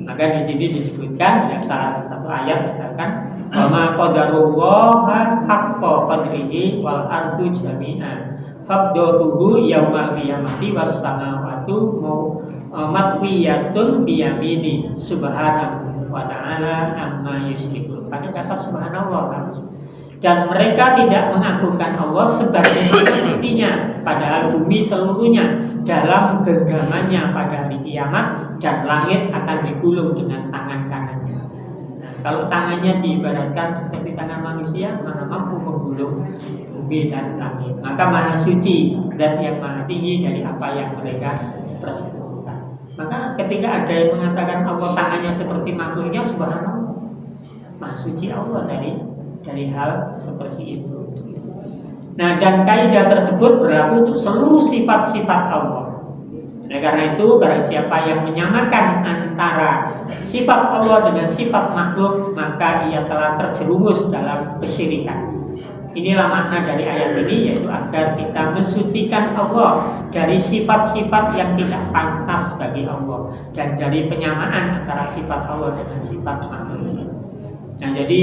Maka di sini disebutkan dalam salah satu ayat misalkan, wa ma qadarullaha haqqa qadrihi wal ardu jami'an faqdaruhu yaumal qiyamati was samawati matwiyatun biyamini subhanahu wa ta'ala amma yusyrikun. Pakai kata subhanallah. Dan mereka tidak mengagungkan Allah sebagaimana mestinya, padahal bumi seluruhnya dalam genggamannya pada hari kiamat dan langit akan digulung dengan tangan kanannya. Nah, kalau tangannya diibaratkan seperti tangan manusia, mana mampu menggulung bumi dan langit. Maka maha suci dan yang maha tinggi dari apa yang mereka persekutukan. Maka ketika ada yang mengatakan Allah tangannya seperti makhluknya, subhanallah, maha suci Allah dari hal seperti itu. Nah, dan kaidah tersebut berlaku untuk seluruh sifat-sifat Allah. Oleh karena itu, barang siapa yang menyamakan antara sifat Allah dengan sifat makhluk, maka ia telah terjerumus dalam kesyirikan. Inilah makna dari ayat ini, yaitu agar kita mensucikan Allah dari sifat-sifat yang tidak pantas bagi Allah dan dari penyamaan antara sifat Allah dengan sifat makhluk. Nah, jadi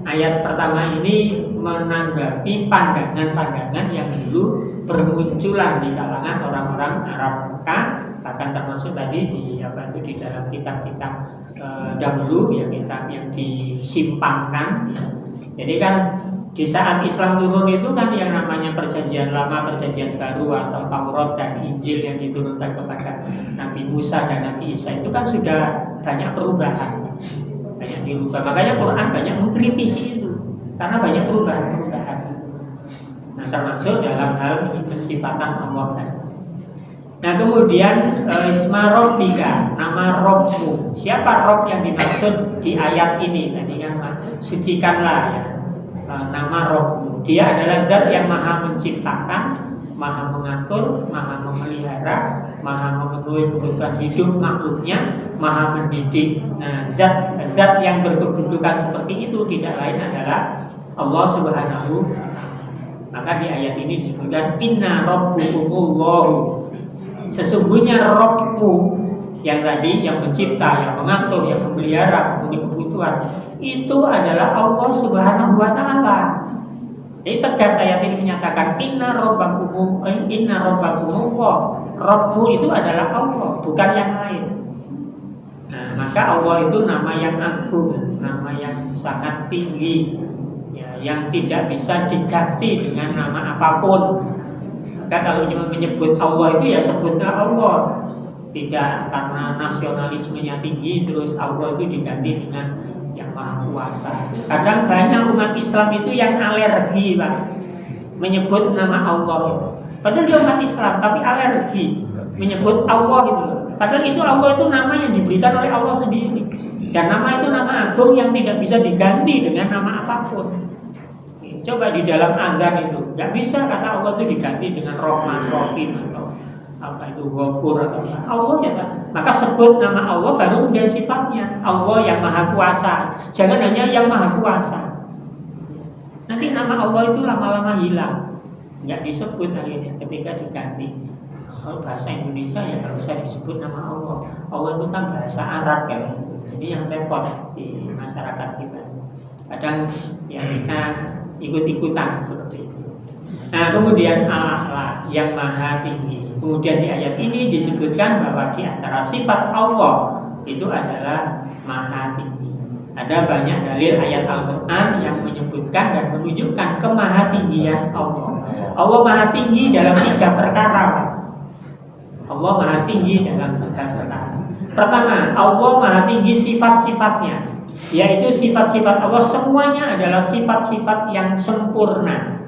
ayat pertama ini menanggapi pandangan-pandangan yang dulu bermunculan di kalangan orang-orang Arab Mekah, bahkan termasuk tadi di dalam kitab-kitab dahulu, ya, kitab yang disimpangkan. Ya. Jadi kan di saat Islam turun itu kan yang namanya perjanjian lama, perjanjian baru atau Taurat dan Injil yang diturunkan kepada Nabi Musa dan Nabi Isa itu kan sudah banyak perubahan, banyak dirubah. Makanya Quran banyak mengkritisi itu karena banyak perubahan-perubahan. Nah, termasuk dalam hal pensifatan Allah kan. Nah, kemudian Isma Rabbika, nama Rabbmu. Siapa Rabb yang dimaksud di ayat ini? Tadi kan sucikanlah ya. Nama Rabbmu. Dia adalah zat yang maha menciptakan, maha mengatur, maha memelihara, maha memenuhi kebutuhan hidup makhluknya, maha mendidik. Nah, zat yang berkedudukan seperti itu tidak lain adalah Allah Subhanahu. Maka di ayat ini disebutkan inna rabbukumullahu. Sesungguhnya Rabbmu yang tadi, yang mencipta, yang mengatur, yang memelihara, memenuhi kebutuhan, itu adalah Allah Subhanahu wa Ta'ala. Jadi tegas ayat ini menyatakan inna rabbakumullah. Rabbmu itu adalah Allah, bukan yang lain. Nah, maka Allah itu nama yang agung, nama yang sangat tinggi, ya, yang tidak bisa diganti dengan nama apapun. Maka kalau menyebut Allah itu ya sebutlah Allah, tidak karena nasionalismenya tinggi terus Allah itu diganti dengan yang maha kuasa. Kadang banyak umat Islam itu yang alergi, Pak, menyebut nama Allah. Padahal dia umat Islam tapi alergi menyebut Allah itu. Padahal itu Allah itu nama yang diberikan oleh Allah sendiri. Dan nama itu nama agung yang tidak bisa diganti dengan nama apapun. Coba di dalam azan itu, nggak bisa kata Allah itu diganti dengan Rahman, Rahim atau apa itu Ghafur atau apa. Allah ya, maka sebut nama Allah baru kemudian sifatnya. Allah yang maha kuasa. Jangan hanya yang maha kuasa. Nanti nama Allah itu lama-lama hilang, nggak disebut akhirnya ketika diganti. Kalau bahasa Indonesia ya nggak usah disebut nama Allah. Allah itu kan bahasa Arab kan, jadi yang repot di masyarakat kita. Kadang ya kita ikut-ikutan seperti itu. Nah, kemudian Al-A'la yang maha tinggi. Kemudian di ayat ini disebutkan bahwa di antara sifat Allah itu adalah maha tinggi. Ada banyak dalil ayat Al-Quran yang menyebutkan dan menunjukkan kemahatinggian Allah. Allah maha tinggi dalam 3 perkara. Allah maha tinggi dalam 3 perkara. Pertama, Allah maha tinggi sifat-sifatnya, yaitu sifat-sifat Allah semuanya adalah sifat-sifat yang sempurna.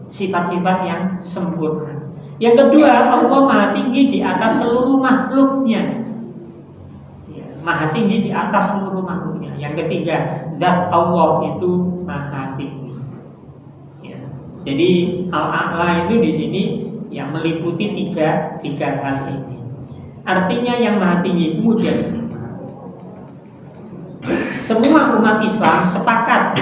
Sifat-sifat yang sempurna. Yang kedua, Allah maha tinggi di atas seluruh makhluknya. Maha tinggi di atas seluruh makhluknya. Yang ketiga, zat Allah itu maha tinggi. Ya. Jadi Al-A'la itu di sini yang meliputi tiga hal ini. Artinya yang maha tinggi kemudian semua umat Islam sepakat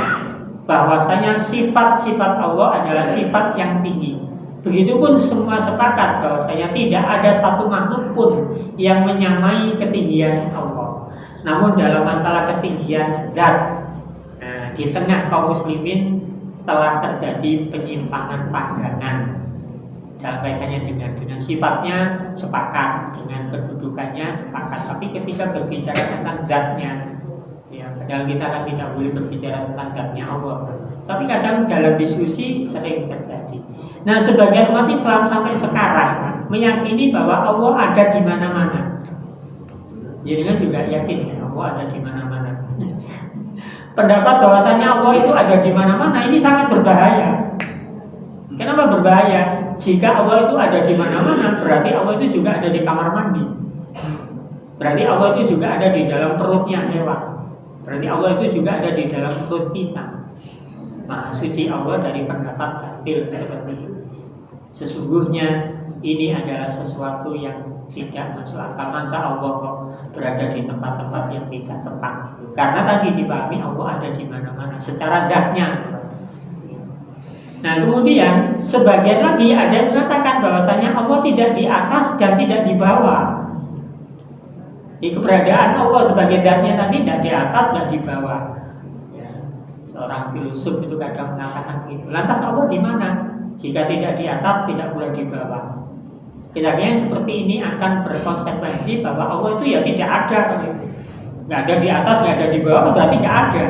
bahwasanya sifat-sifat Allah adalah sifat yang tinggi. Begitupun semua sepakat bahwasanya tidak ada satu makhluk pun yang menyamai ketinggian Allah. Namun dalam masalah ketinggian zat, di tengah kaum muslimin telah terjadi penyimpangan pandangan. Dalam kaitannya dengan sifatnya sepakat, dengan kedudukannya sepakat. Tapi ketika berbicara tentang zatnya, ya, padahal kita kan tidak boleh berbicara tentang zatnya Allah. Tapi kadang dalam diskusi sering terjadi. Nah, sebagian umat Islam sampai sekarang meyakini bahwa Allah ada di mana-mana. Jadi kan juga yakin ya, Allah ada di mana-mana. Pendapat bahwasanya Allah itu ada di mana-mana ini sangat berbahaya. Kenapa berbahaya? Jika Allah itu ada di mana-mana, berarti Allah itu juga ada di kamar mandi. Berarti Allah itu juga ada di dalam perutnya hewan. Berarti Allah itu juga ada di dalam perut kita. Maha suci Allah dari pendapat batil seperti itu. Sesungguhnya ini adalah sesuatu yang tidak masuk akal. Masa Allah kok berada di tempat-tempat yang tidak tepat? Karena tadi dipahami Allah ada di mana-mana secara zatnya. Nah, kemudian sebagian lagi ada yang mengatakan bahwasanya Allah tidak di atas dan tidak di bawah. Jadi keberadaan Allah sebagai zatnya tadi tidak di atas dan di bawah. Seorang filosof itu kadang mengatakan begitu. Lantas Allah di mana? Jika tidak di atas, tidak pula di bawah. Kira-kira yang seperti ini akan berkonsekuensi bahwa Allah itu ya tidak ada. Nggak ada di atas, nggak ada di bawah, berarti nggak ada.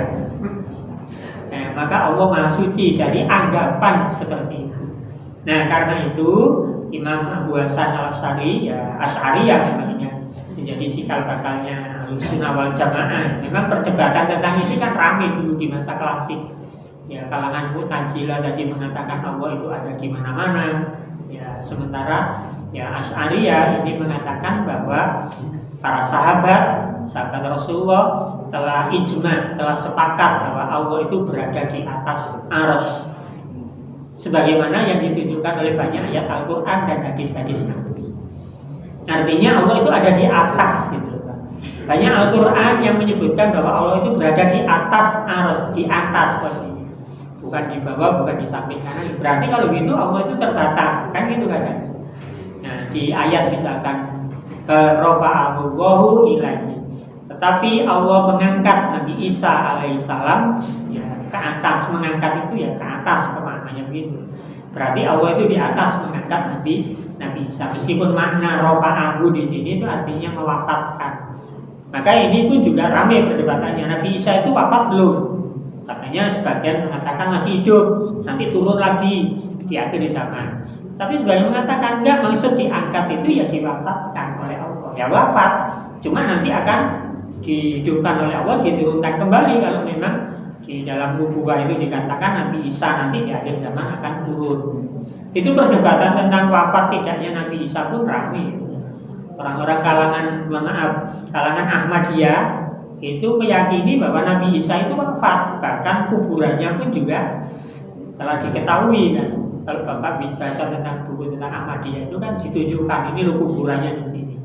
Maka Allah maha suci dari anggapan seperti itu. Nah, karena itu Imam Abu Hasan Al-Asy'ari, ya Asy'ariyah namanya, menjadi cikal bakalnya Ahlussunnah wal Jamaah. Memang perdebatan tentang ini kan ramai dulu di masa klasik. Ya, kalangan Mu'tazilah tadi mengatakan Allah itu ada di mana-mana. Ya, sementara ya Asy'ariyah ini mengatakan bahwa para sahabat Rasulullah telah ijma, telah sepakat bahwa Allah itu berada di atas arsy, sebagaimana yang ditunjukkan oleh banyak ayat Al-Quran dan hadis-hadis Nabi. Artinya Allah itu ada di atas gitu. Banyak Al-Quran yang menyebutkan bahwa Allah itu berada di atas arsy, di atas posisinya, bukan di bawah, bukan di samping kanan. Berarti kalau gitu Allah itu terbatas, kan gitu kan? Nah, di ayat misalkan rafa'ahu Allahu ilaihi, tetapi Allah mengangkat Nabi Isa alaihissalam ya ke atas. Mengangkat itu ya ke atas, maknanya begitu. Berarti Allah itu di atas mengangkat Nabi Isa. Meskipun makna rafa'ahu di sini itu artinya mewafatkan. Maka ini pun juga ramai perdebatannya. Nabi Isa itu wafat belum? Katanya sebagian mengatakan masih hidup, nanti turun lagi di akhir zaman. Tapi sebagian mengatakan enggak, maksud diangkat itu ya diwafatkan oleh Allah. Ya wafat, cuma nanti akan dihidupkan oleh Allah, diturunkan kembali kalau memang di dalam nubuwah itu dikatakan Nabi Isa nanti di akhir zaman akan turun. Itu perdebatan tentang wafat tidaknya Nabi Isa pun ramai. Orang-orang kalangan Ahmadiyah itu meyakini bahwa Nabi Isa itu wafat, bahkan kuburannya pun juga telah diketahui kan. Kalau Bapak baca tentang buku tentang Ahmadiyah itu kan ditunjukkan ini loh kuburannya di sini.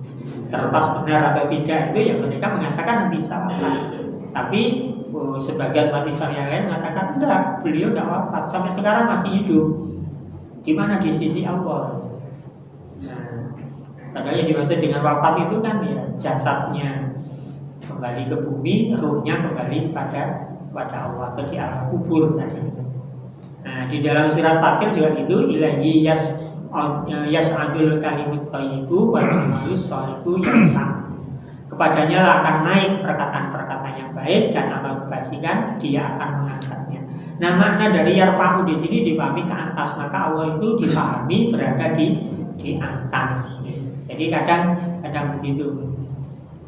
Terlepas benar atau tidak itu yang mereka mengatakan Nabi Isa wafat. Tapi sebagian umat Islam yang lain mengatakan enggak, beliau tidak wafat, sampai sekarang masih hidup. Gimana di sisi Allah? Nah, padahal yang dimaksud dengan wafat itu kan ya jasadnya kembali ke bumi, ruhnya kembali pada kepada Allah atau di alam kubur tadi. Nah, di dalam surat Fatir juga itu ilahi yas'adul kalimut thayyibu wal amalus sholihu yarfa'u. Kepadanya lah akan naik perkataan-perkataan yang baik dan amal kebajikan dia akan mengangkatnya. Nah, makna dari yarfa'u di sini dipahami ke atas, maka Allah itu dipahami berada di atas. Jadi kadang begitu.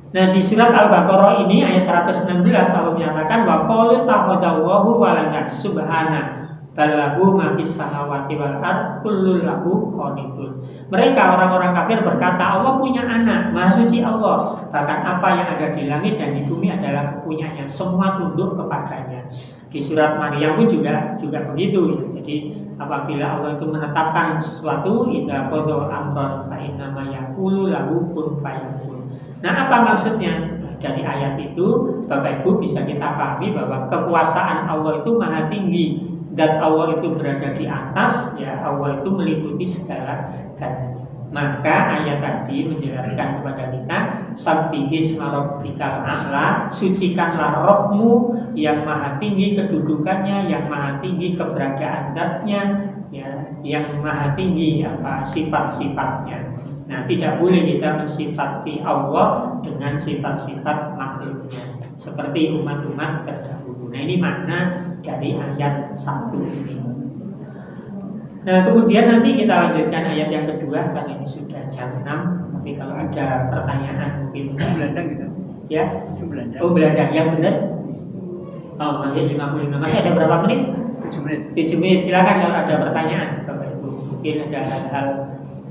Nah, di surat Al-Baqarah ini ayat 116 Allah menyatakan wa qalu ta'budahu wa la subhana ballahu ma fis samawati wal ard kullun lahu qanitun. Mereka orang-orang kafir berkata Allah punya anak, maha suci Allah. Bahkan apa yang ada di langit dan di bumi adalah kepunyaannya, semua tunduk kepadanya. Di surat Maryam pun juga begitu. Jadi apabila Allah itu menetapkan sesuatu, idza qada amran fa inna ma yaqulu lahu kun fayakun. Nah, apa maksudnya? Dari ayat itu Bapak Ibu bisa kita pahami bahwa kekuasaan Allah itu maha tinggi dan Allah itu berada di atas, ya Allah itu meliputi segala-galanya. Maka ayat tadi menjelaskan kepada kita sabbihis rabbikal a'la, sucikanlah Rabbmu yang maha tinggi kedudukannya, yang maha tinggi keberadaan zatnya, ya, yang maha tinggi apa sifat-sifatnya. Nah, tidak boleh kita mensifati Allah dengan sifat-sifat makhluknya seperti umat-umat terdahulu. Nah, ini makna dari ayat 1 ini. Nah, kemudian nanti kita lanjutkan ayat yang kedua karena ini sudah jam 6. Tapi kalau ada pertanyaan mungkin Belanda gitu. ya. Belanda. Oh, Belanda yang benar. Oh, masih 55. Masih ada berapa menit? 7 menit. 7 menit. Silakan kalau ada pertanyaan Bapak Ibu. Mungkin ada hal-hal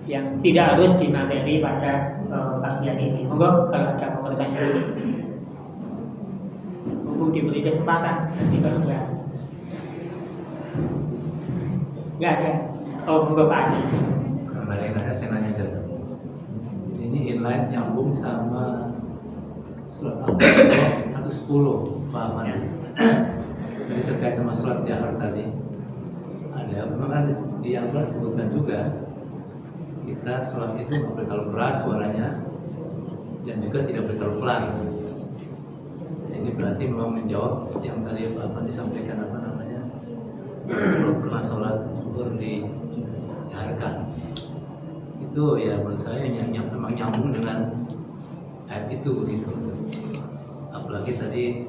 yang tidak harus di materi pada bagian ini. Monggo kalau ada pertanyaan. Monggo diberi kesempatan. Nanti kalau enggak ada. Oh, monggo Pak Adi. Kembali saya nanya aja. Ini inline nyambung sama surat Al-Baqarah 110 Pak Ahmad. Jadi terkait sama surat Jahar tadi. Ada memang kan di Al-Quran disebutkan juga kita sholat itu nggak boleh terlalu keras suaranya dan juga tidak boleh terlalu pelan. Ini berarti memang menjawab yang tadi Pak Ahmad disampaikan apa namanya sebelum pernah sholat zuhur dijaharkan. Itu ya menurut saya yang memang nyambung dengan ayat itu begitu. Apalagi tadi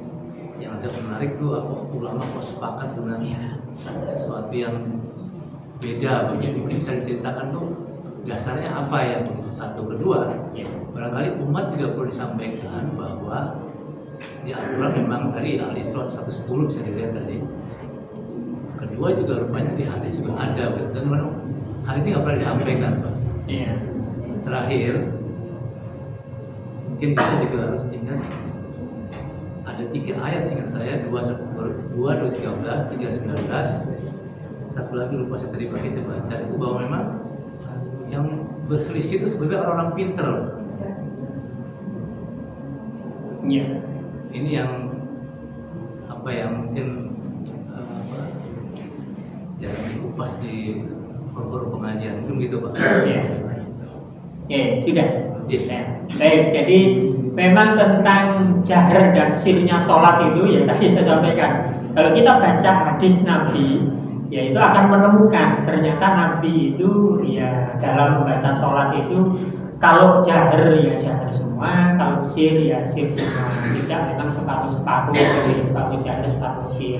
yang ada menarik tuh apa ulama kok sepakat dengan sesuatu yang beda begitu. Mungkin bisa diceritakan tuh dasarnya apa ya begitu. Satu, kedua barangkali umat juga perlu disampaikan bahwa di Al-Quran memang tadi Al-Isra 110 bisa dilihat tadi. Kedua juga rupanya di hadis juga ada begitu. Hal ini nggak pernah disampaikan Pak. Iya. Terakhir mungkin kita juga harus ingat ada 3 ayat seingat saya 2, 13, 3, 19. Satu lagi lupa saya tadi pagi saya baca itu bahwa memang yang berselisih itu sebenarnya orang-orang pinter. Iya. Ini yang apa yang mungkin jangan dikupas di forum pengajian mungkin gitu Pak. Iya. Ya, sudah. Ya. Baik, jadi memang tentang jahar dan sirnya sholat itu ya tadi saya sampaikan. Kalau kita baca hadis Nabi, ya itu akan menemukan ternyata Nabi itu ya dalam membaca sholat itu kalau jahar ya jahar semua, kalau sir ya sir semua, tidak memang separuh-separuh, separuh jahar separuh sir.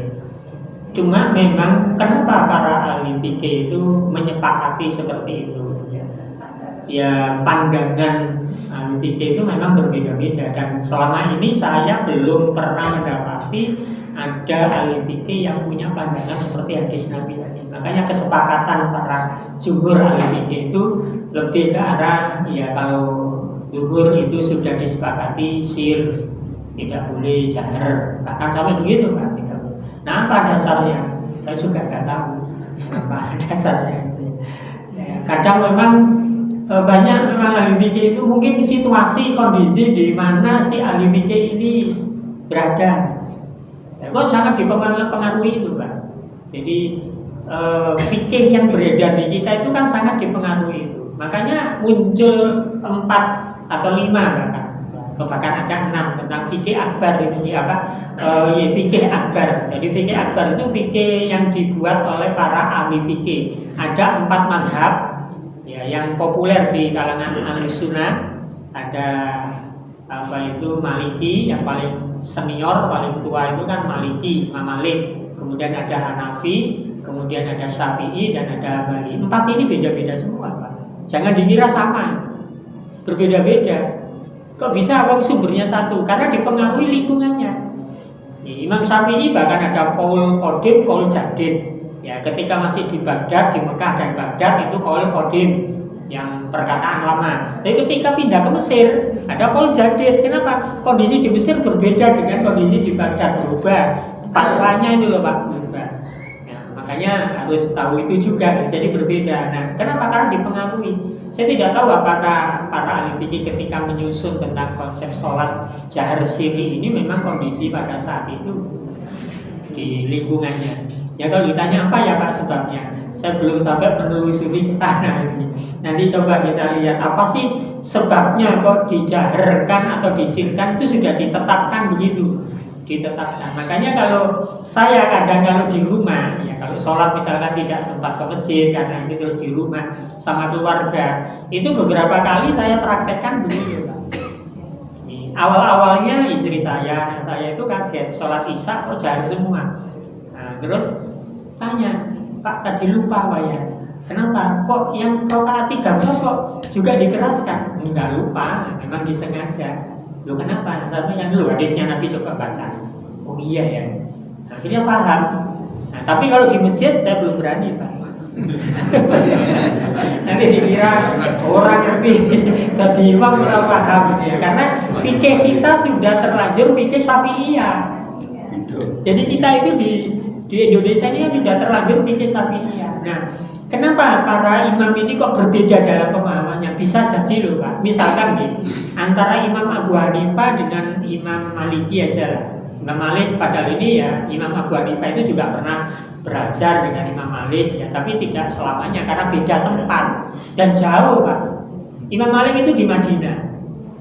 Cuma memang kenapa para ahli fikih itu menyepakati seperti itu ya, ya pandangan ahli fikih itu memang berbeda-beda dan selama ini saya belum pernah mendapati ada ahli fikih yang punya pandangan seperti hadis Nabi tadi. Makanya kesepakatan para jumhur ahli fikih itu lebih ke arah ya kalau zuhur itu sudah disepakati sir tidak boleh jahar, bahkan sampai begitu Pak. Nah, apa dasarnya? Saya juga nggak tahu apa dasarnya. Ya, kadang memang banyak memang ahli fikih itu mungkin situasi kondisi di mana si ahli fikih ini berada. Ya, kok sangat dipengaruhi itu Pak. Jadi fikih yang beredar di kita itu kan sangat dipengaruhi itu. Makanya muncul 4 atau 5 bahkan ada 6 tentang fikih fikih akbar itu fikih akbar. Jadi fikih akbar itu fikih yang dibuat oleh para ahli fikih. Ada 4 mazhab ya yang populer di kalangan ahli sunnah. Ada Maliki yang paling senior, paling tua itu kan Maliki, Imam Malik. Kemudian ada Hanafi, kemudian ada Syafi'i dan ada Hambali. 4 ini beda-beda semua, Pak. Jangan dikira sama, berbeda-beda. Kok bisa? Apa sumbernya satu? Karena dipengaruhi lingkungannya. Imam Syafi'i bahkan ada qaul qadim, qaul jadid. Ya, ketika masih di Baghdad, di Mekah dan Baghdad itu qaul qadim, yang perkataan lama. Tapi ketika pindah ke Mesir, ada qaul jadid. Kenapa? Kondisi di Mesir berbeda dengan kondisi di Baghdad, berubah. Fatwanya itu loh Pak, berubah. Ya, makanya harus tahu itu juga. Jadi berbeda. Nah, kenapa? Karena dipengaruhi. Saya tidak tahu apakah para ahli fikih ketika menyusun tentang konsep sholat jahar siri ini memang kondisi pada saat itu di lingkungannya. Ya kalau ditanya apa ya Pak sebabnya, saya belum sampai menelusuri ke sana ini. Nanti coba kita lihat apa sih sebabnya kok dijaharkan atau disirkan itu sudah ditetapkan begitu. Ditetapkan. Makanya kalau saya kadang kalau di rumah, ya kalau sholat misalkan tidak sempat ke masjid karena ini terus di rumah sama keluarga, itu beberapa kali saya praktekkan begitu, Pak. Awal-awalnya istri saya, anak saya itu kaget sholat isya kok jahar semua. Nah, terus tanya, Pak tadi lupa Pak ya? Kenapa? Kok yang rakaat 3 kok juga dikeraskan? Enggak lupa, memang disengaja. Loh kenapa? Sampai dulu hadisnya Nabi coba baca. Oh iya ya. Akhirnya paham. Nah, tapi kalau di masjid saya belum berani Pak. Nanti dikira orang ngerti tadi imam kurang paham ya. Karena fikih kita sudah terlanjur fikih Syafi'iyah. Jadi kita itu di Indonesia ini sudah terlanjur fikih Syafi'iyah. Nah, kenapa para imam ini kok berbeda dalam pemahamannya? Bisa jadi loh Pak. Misalkan nih, antara Imam Abu Hanifah dengan Imam Maliki aja lah. Imam Malik padahal ini ya Imam Abu Hanifah itu juga pernah belajar dengan Imam Malik ya, tapi tidak selamanya karena beda tempat dan jauh Pak. Imam Malik itu di Madinah.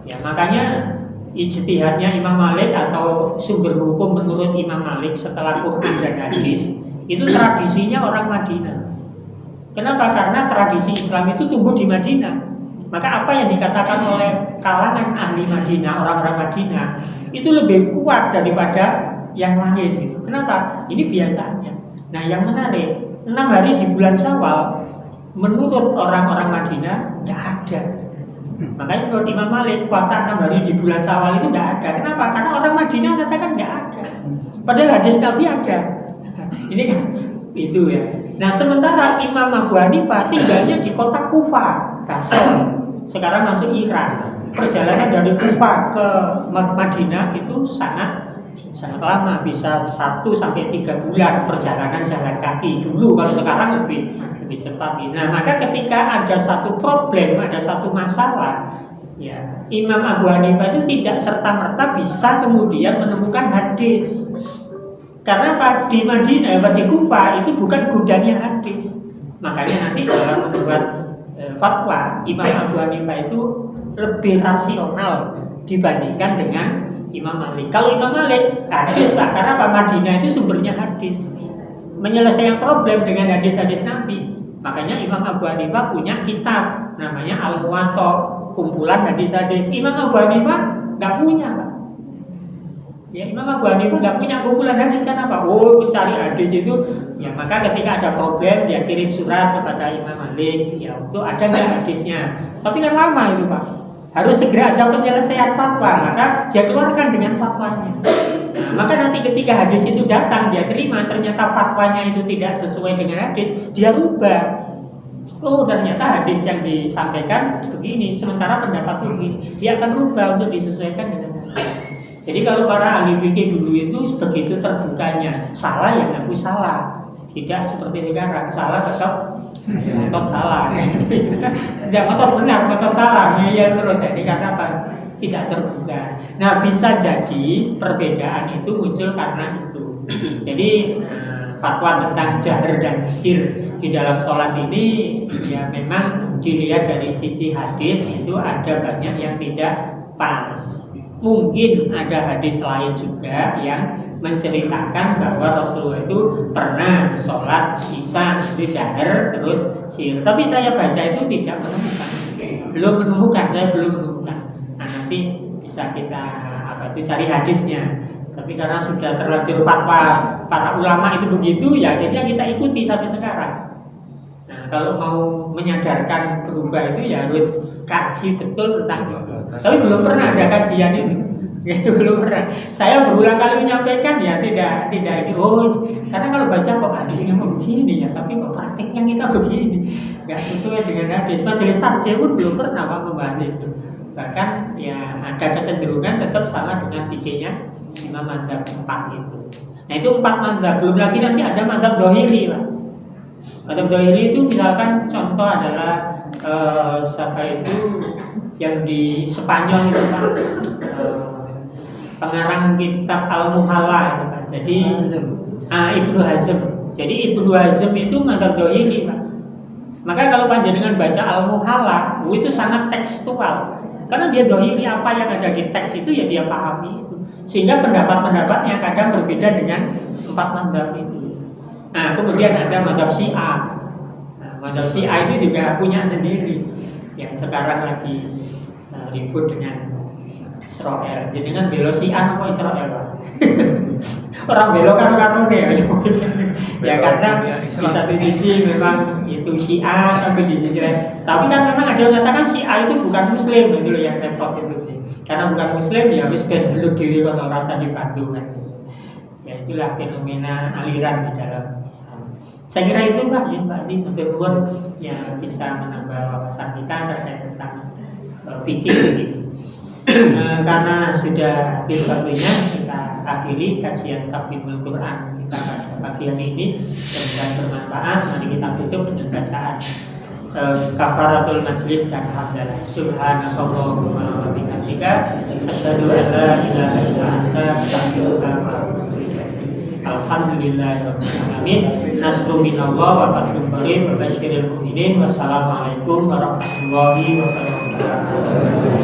Ya, makanya ijtihadnya Imam Malik atau sumber hukum menurut Imam Malik setelah Quran dan hadis itu tradisinya orang Madinah. Kenapa? Karena tradisi Islam itu tumbuh di Madinah. Maka apa yang dikatakan oleh kalangan ahli Madinah, orang-orang Madinah itu lebih kuat daripada yang lain gitu. Kenapa? Ini biasanya. Nah yang menarik, 6 hari di bulan Syawal menurut orang-orang Madinah nggak ada. Makanya menurut Imam Malik puasa 6 hari di bulan Syawal itu nggak ada. Kenapa? Karena orang Madinah katakan nggak ada. Padahal hadis Nabi ada. Ini kan itu ya. Nah sementara Imam Abu Hanifah tinggalnya di kota Kufah, Basra. Sekarang masuk Iran. Perjalanan dari Kufah ke Madinah itu sangat lama, bisa 1 sampai 3 bulan perjalanan jalan kaki dulu. Kalau sekarang lebih cepat. Nah maka ketika ada satu problem, ada satu masalah, ya Imam Abu Hanifah itu tidak serta-merta bisa kemudian menemukan hadis. Karena di Madinah, di Kufah itu bukan gudangnya hadis. Makanya nanti dalam membuat fatwa, Imam Abu Hanifah itu lebih rasional dibandingkan dengan Imam Malik. Kalau Imam Malik hadis lah, karena Madinah itu sumbernya hadis. Menyelesaikan problem dengan hadis-hadis Nabi. Makanya Imam Abu Hanifah punya kitab namanya Al-Muwatta, kumpulan hadis-hadis. Imam Abu Hanifah nggak punya, Pak. Ya Imam Abu Hanifah nggak punya kumpulan hadis, kan apa? Oh mencari hadis itu, ya maka ketika ada problem dia kirim surat kepada Imam Malik, ya untuk ada nggak hadisnya. Tapi kan lama itu Pak, harus segera ada penyelesaian fatwa, maka dia keluarkan dengan fatwanya. Nah, maka nanti ketika hadis itu datang dia terima, ternyata fatwanya itu tidak sesuai dengan hadis, dia rubah. Oh ternyata hadis yang disampaikan begini, sementara pendapat begini, dia akan rubah untuk disesuaikan dengan hadis. Jadi kalau para ahli fikih dulu itu begitu terbukanya, salah ya ngaku salah, tidak seperti sekarang, salah tetap ngotot salah, tidak ngotot benar, ngotot salah, ya terus. Jadi karena apa? Tidak terbuka. Nah bisa jadi perbedaan itu muncul karena itu. Jadi fatwa tentang jahar dan sir di dalam sholat ini ya memang dilihat dari sisi hadis itu ada banyak yang tidak pas. mungkin ada hadis lain juga yang menceritakan bahwa Rasulullah itu pernah sholat isya itu jahar terus sir. Tapi saya baca itu tidak menemukan, belum menemukan. Nah, nanti bisa kita cari hadisnya. Tapi karena sudah terlanjur fatwa para ulama itu begitu, ya akhirnya kita ikuti sampai sekarang. Nah, kalau mau menyadarkan berubah itu ya harus kaji betul tentang itu. Tapi belum pernah ada kajian itu. Belum pernah. Saya berulang kali menyampaikan ya tidak ini. Karena kalau baca kok hadisnya begini ya, tapi kok praktiknya kita begini, nggak sesuai dengan hadis. Majelis tarjih pun belum pernah membahas itu. Bahkan ya ada kecenderungan tetap sama dengan fikihnya Imam Madzhab 4 itu. Nah itu 4 madzhab. Belum lagi nanti ada madzhab Dhohiri, Pak. Madzhab Dhohiri itu misalkan contoh adalah siapa itu yang di Spanyol itu Pak, pengarang kitab Al-Muhalla itu Pak. Jadi Ibnu Hazm. Jadi Ibnu Hazm itu madzhab Dhohiri, Pak. Maka kalau panjenengan baca Al-Muhalla itu sangat tekstual. Karena dia Dhohiri, apa yang ada di teks itu ya dia pahami itu. Sehingga pendapat-pendapatnya kadang berbeda dengan 4 madzhab itu. Nah, kemudian ada madzhab Syiah. Nah, madzhab Syiah itu juga punya sendiri. Yang sekarang lagi ribut dengan Israel. Jadi kan belo Syiah apa Israel, Pak? Orang belo kan ya. Ya karena di satu sisi memang itu Syiah, tapi di sisi lain. Tapi kan memang ada yang mengatakan Syiah itu bukan Muslim, itu loh yang repot itu sih. Karena bukan Muslim ya wis ben beluk dhewe kalau rasa dibantu kan. Ya itulah fenomena aliran di dalam Islam. Saya kira itu Pak, ya Pak Adi, mudah-mudahan ya bisa menambah wawasan kita terkait tentang fikih ini. Karena sudah habis waktunya, kita akhiri kajian Tafhimul Quran kita pada pagi hari ini. Semoga bermanfaat. Mari kita tutup dengan bacaan kafaratul majlis dan hamdalah. Subhanallahumma wa bihamdika asyhadu an la ilaha illa anta astaghfiruka wa atubu ilaik. Alhamdulillahirabbil alamin. Nasrun minallah wa fathun qarib wa basyiril mu'minin. Wassalamualaikum warahmatullahi wabarakatuh.